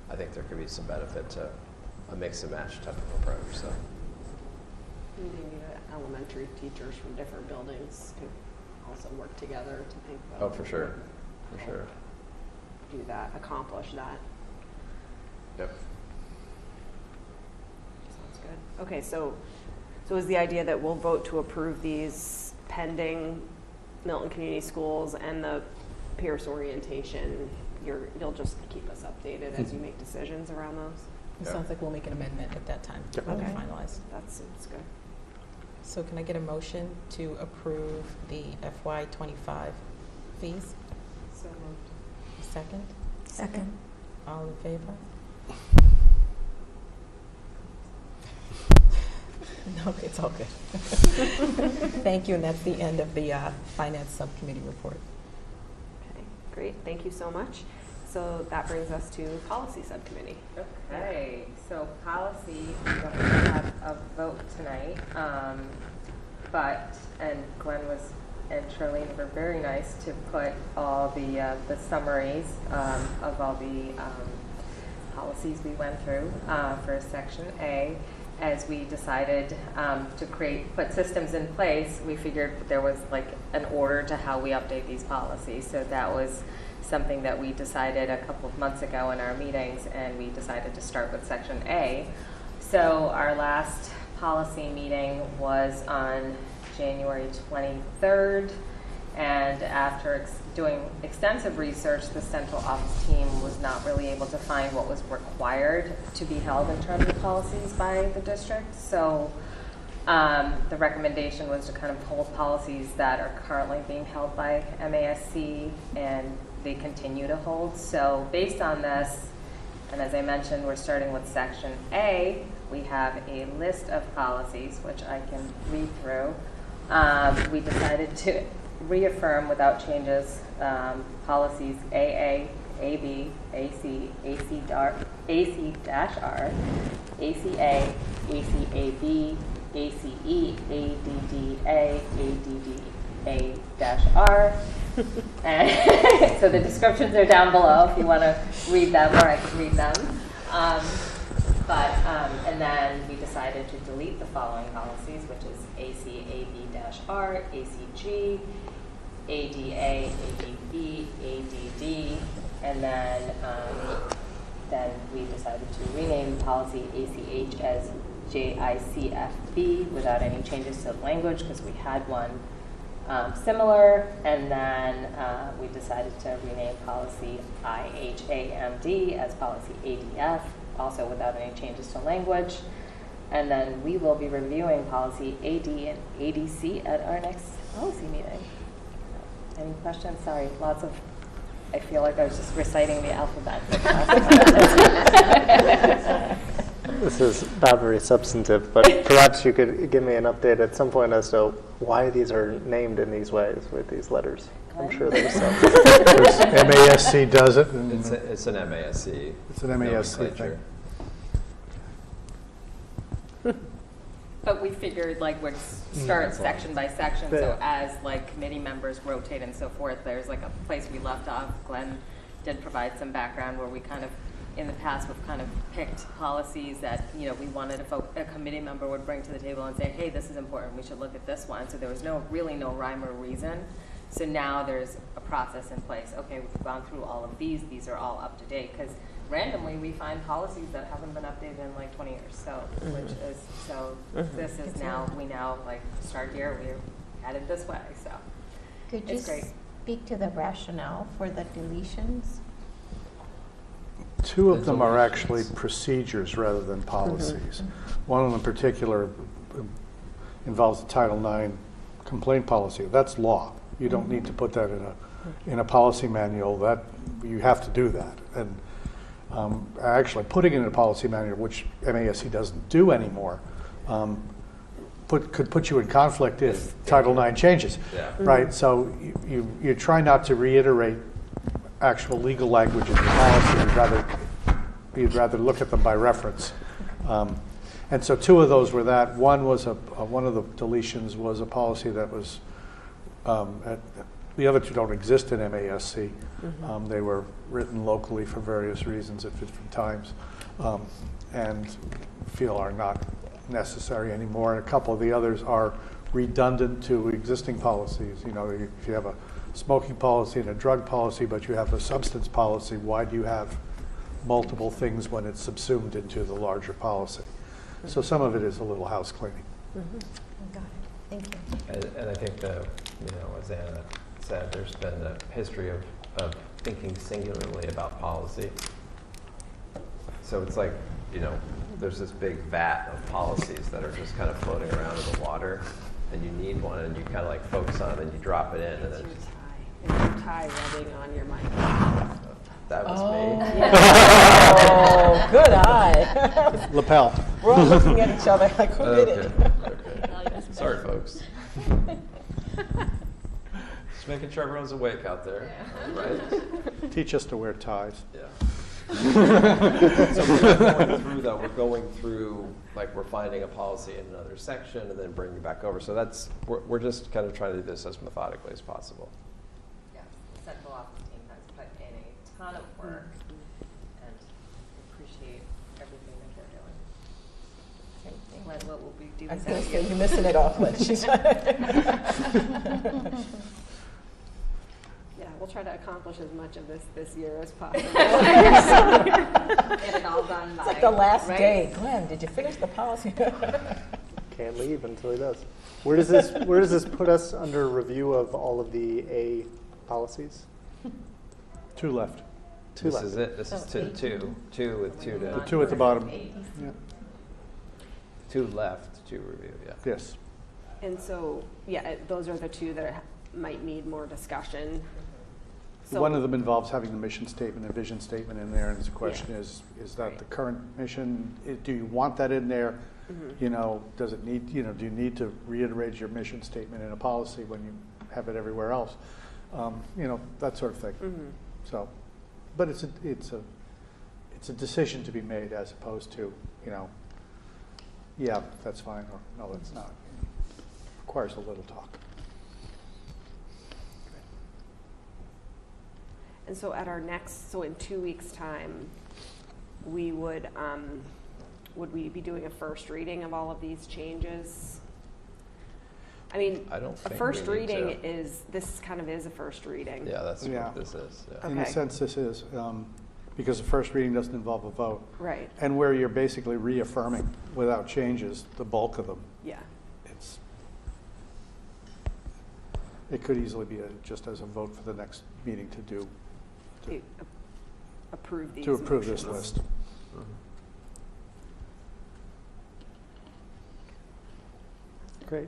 I think there could be some benefit to a mix and match type of approach. So maybe the elementary teachers from different buildings could also work together to think about. Oh, for sure. Do that, accomplish that. Yep. Sounds good. Okay, so is the idea that we'll vote to approve these pending Milton Community Schools and the Pierce orientation? You'll just keep us updated as you make decisions around those? It sounds like we'll make an amendment at that time. Yep. When we Okay. finalize. That seems good. So can I get a motion to approve the FY25 fees? So moved. Second? Second. All in favor? No, it's all good. Thank you, and that's the end of the Finance Subcommittee report. Okay, great. Thank you so much. So that brings us to policy subcommittee. Okay, so policy, we don't have a vote tonight, and Glenn and Charlene were very nice to put all the summaries of all the policies we went through for Section A. As we decided to put systems in place, we figured there was like an order to how we update these policies. So that was something that we decided a couple of months ago in our meetings, and we decided to start with Section A. So our last policy meeting was on January 23rd, and after doing extensive research, the central office team was not really able to find what was required to be held in terms of policies by the district. So the recommendation was to kind of hold policies that are currently being held by MASC, and they continue to hold. So based on this, and as I mentioned, we're starting with Section A. We have a list of policies, which I can read through. We decided to reaffirm without changes policies AA, AB, AC, AC-R, ACA, ACAB, ACE, ADDA, ADDA-R. And so the descriptions are down below if you want to read them, or I can read them. And then we decided to delete the following policies, which is ACAB-R, ACG, ADA, ADB, ADD, and then we decided to rename policy ACH as JICFB without any changes to the language, because we had one similar, and then we decided to rename policy IHAMD as policy ADF, also without any changes to language. And then we will be reviewing policy AD and ADC at our next policy meeting. Any questions? Sorry, I feel like I was just reciting the alphabet. This is not very substantive, but perhaps you could give me an update at some point as to why these are named in these ways with these letters. I'm sure there's some. MASC does it. And It's an MASC. It's an MASC nomenclature. thing. But we figured like we'd start section by section, so as like committee members rotate and so forth, there's like a place we left off. Glenn did provide some background where we kind of, in the past, we've kind of picked policies that, you know, we wanted a committee member would bring to the table and say, hey, this is important, we should look at this one. So there was really no rhyme or reason. So now there's a process in place. Okay, we've gone through all of these are all up to date, because randomly we find policies that haven't been updated in like 20 years. So, this is now, we now like start here, we're headed this way. So Could you it's great. speak to the rationale for the deletions? Two of them are actually procedures rather than policies. One of them in particular involves the Title IX complaint policy. That's law. You don't need to put that in a policy manual. That you have to do that. And actually putting it in a policy manual, which MASC doesn't do anymore, could put you in conflict if Title IX changes, right? So you try not to reiterate actual legal language in the policy. You'd rather look at them by reference. And so two of those were that. One was one of the deletions was a policy that was the other two don't exist in MASC. They were written locally for various reasons at different times, and feel are not necessary anymore. And a couple of the others are redundant to existing policies. You know, if you have a smoking policy and a drug policy, but you have a substance policy, why do you have multiple things when it's subsumed into the larger policy? So some of it is a little house cleaning. Got it. Thank you. And I think as Anna said, there's been a history of thinking singularly about policy. So it's like, there's this big vat of policies that are just kind of floating around in the water, and you need one, and you kind of like focus on it, and you drop it in, and then It's your tie rubbing on your mic. that was me. Oh, good eye. Lapel. We're all looking at each other like, who did it? Okay. Sorry, folks. Just making sure everyone's awake out there, right? Teach us to wear ties. Yeah. So we're not going through though. We're going through, like, we're finding a policy in another section and then bringing it back over. So that's, we're just kind of trying to do this as methodically as possible. Yeah, the central office team has put in a ton of work and appreciate everything that they're doing. Len, what will we do? I was going to say, you're missing it off, Liz. Yeah, we'll try to accomplish as much of this year as possible. Get it all done by. It's like the last right? day. Glenn, did you finish the policy? Can't leave until he does. Where does this put us under review of all of the A policies? 2 left. This is it. This is two with two The to 2 at the bottom. Yeah. 2 left to review. Yeah. Yes. And so, yeah, those are the 2 that might need more discussion. So, One of them involves having the mission statement and vision statement in there, and the question is that the current mission? Do you want that in there? Mm-hmm. You know, does it need? You know, do you need to reiterate your mission statement in a policy when you have it everywhere else? You know, that sort of thing. Mm-hmm. So, but it's a decision to be made as opposed to, you know, yeah, that's fine, or no, that's not. Requires a little talk. And so at our next, so in 2 weeks' time, we would we be doing a first reading of all of these changes? I mean, I don't a think first we need reading to. is, this kind of is a first reading. Yeah, that's Yeah. what this is. Yeah. In a Okay. sense, this is, because the first reading doesn't involve a vote. Right, And where you're basically reaffirming without changes the bulk of them. yeah. It could easily be just as a vote for the next meeting to Approve these. approve this motions. list. Great.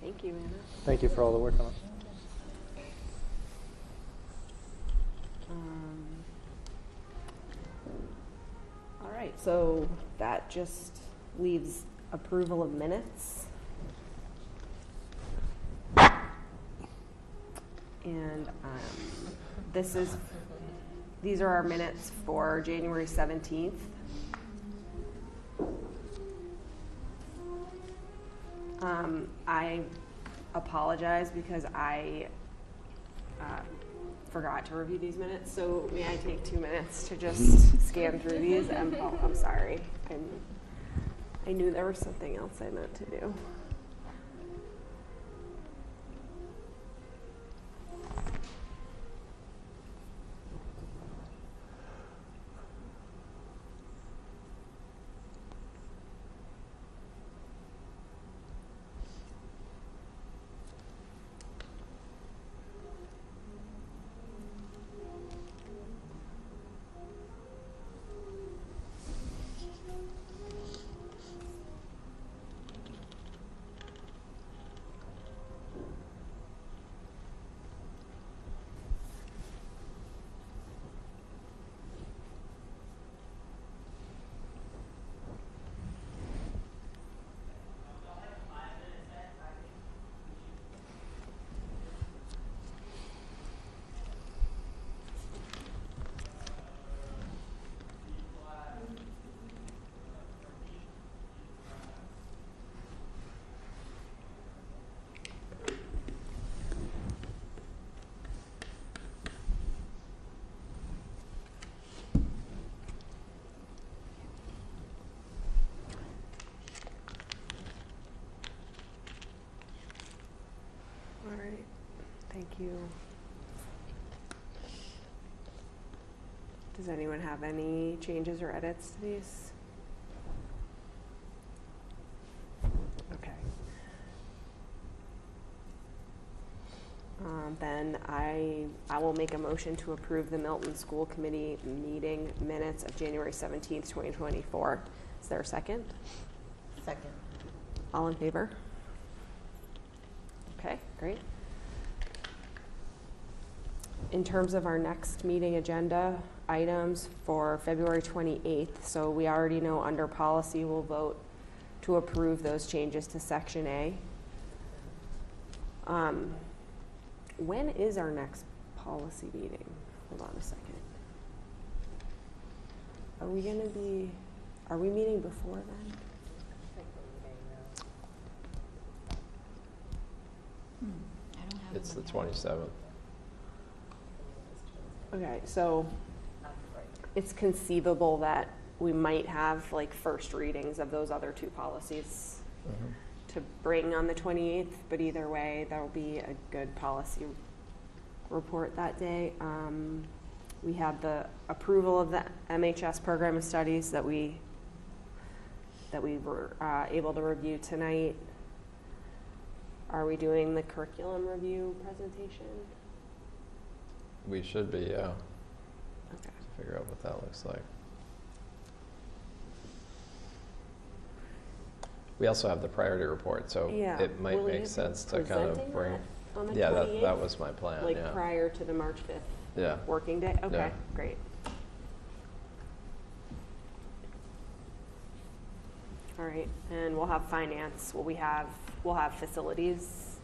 Thank you, Anna. Thank you for all the work on it. All right, so that just leaves approval of minutes. And these are our minutes for January 17th. I apologize because I forgot to review these minutes, so may I take 2 minutes to just scan through these? I'm sorry. I knew there was something else I meant to do. All right, thank you. Does anyone have any changes or edits to these? Okay. Then I will make a motion to approve the Milton School Committee meeting minutes of January 17th, 2024. Is there a second? Second. All in favor? Okay, great. In terms of our next meeting agenda items for February 28th, so we already know under policy we'll vote to approve those changes to Section A. When is our next policy meeting? Hold on a second. Are we meeting before then? I don't have It's it the on my 27th. Okay, so it's conceivable that we might have like first readings of those other two policies to bring on the 28th, but either way, there'll be a good policy report that day. We have the approval of the MHS program of studies that we were able to review tonight. Are we doing the curriculum review presentation? We should be, yeah. Okay. To figure out what that looks like. We also have the priority report, so Yeah. it might Will you make be sense to kind of presenting bring. that on the Yeah, 28th? that was my plan. Like yeah. prior to the March 5th Yeah. working day? Okay, Yeah. great. All right, and we'll have finance. We'll have facilities,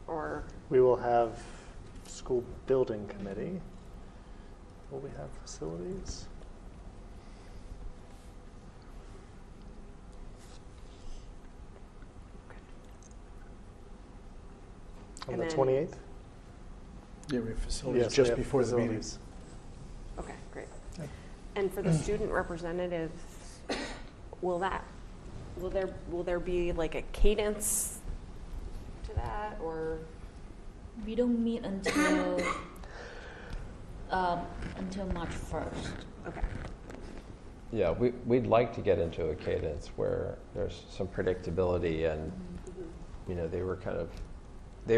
or We will have school building committee. Will we have facilities? On And the then- 28th? Yeah, we have facilities Yes, we just have before the meeting. facilities. okay, great. And for the student representatives, will there be like a cadence to that, or? We don't meet until March 1st. Okay. Yeah, we'd like to get into a cadence where there's some predictability, and you know, they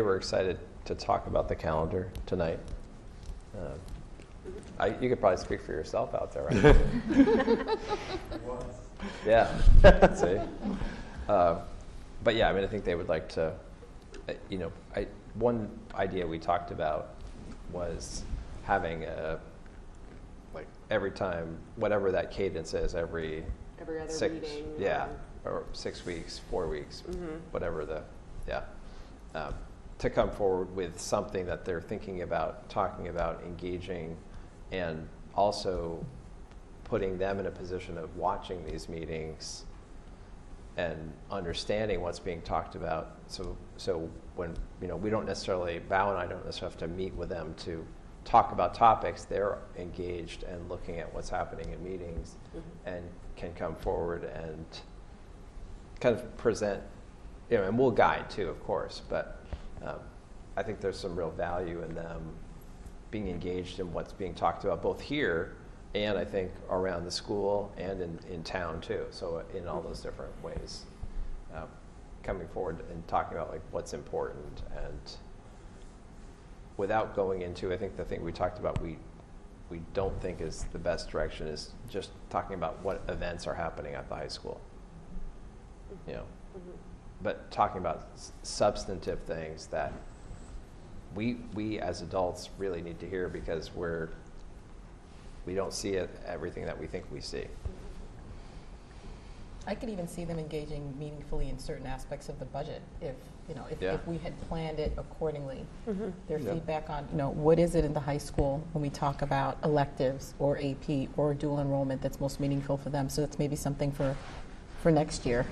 were excited to talk about the calendar tonight. You could probably speak for yourself out there, right? Yeah. See. But yeah, I mean, I think they would like to. You know, one idea we talked about was having a, like, every time, whatever that cadence is, every other 6, meeting, yeah, or 6 weeks, 4 weeks, whatever to come forward with something that they're thinking about, talking about, engaging, and also putting them in a position of watching these meetings and understanding what's being talked about. So when, you know, we don't necessarily, Val and I don't necessarily have to meet with them to talk about topics. They're engaged and looking at what's happening in meetings and can come forward and kind of present, you know, and we'll guide too, of course, but I think there's some real value in them being engaged in what's being talked about, both here and I think around the school and in town too. So in all those different ways, coming forward and talking about like what's important, and without going into, I think the thing we talked about, we don't think is the best direction is just talking about what events are happening at the high school, you know, but talking about substantive things that we as adults really need to hear, because we don't see everything that we think we see. I could even see them engaging meaningfully in certain aspects of the budget if we had planned it accordingly. Their feedback on, what is it in the high school when we talk about electives or AP or dual enrollment that's most meaningful for them. So that's maybe something for next year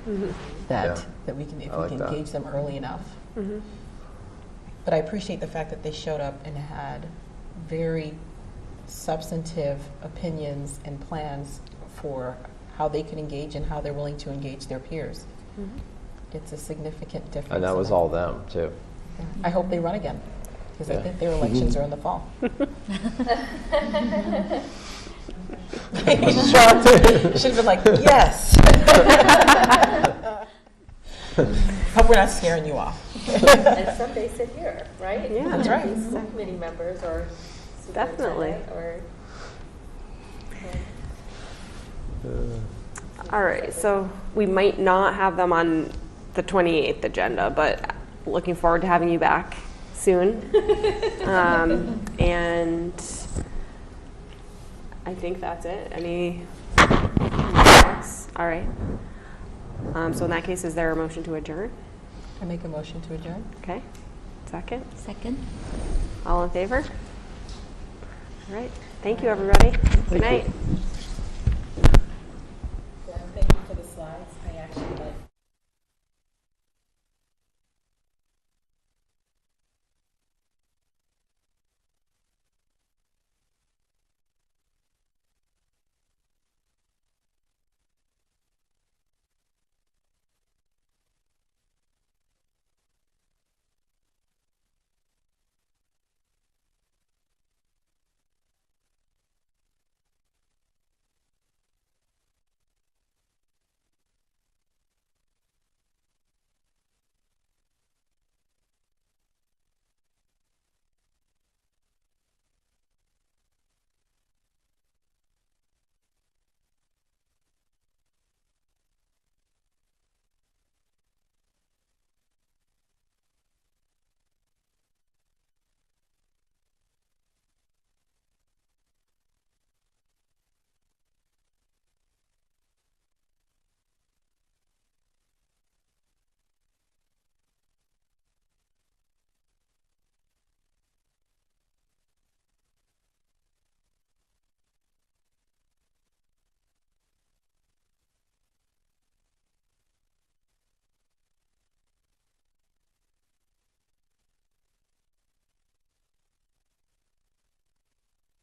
that we can, if we can engage them early enough. But I appreciate the fact that they showed up and had very substantive opinions and plans for how they can engage and how they're willing to engage their peers. It's a significant difference. And that was all them too. Yeah. I hope they run again, because I think their elections are in the fall. Should have been like, yes. Hope we're not scaring you off. And someday sit here, right? Yeah. That's right. These subcommittee members or Definitely. superintendent or All right, so we might not have them on the 28th agenda, but looking forward to having you back soon. And I think that's it. Any comments? All right. So in that case, is there a motion to adjourn? I make a motion to adjourn. Okay. Second? Second? All in favor? All right. Thank you, everybody. Good night.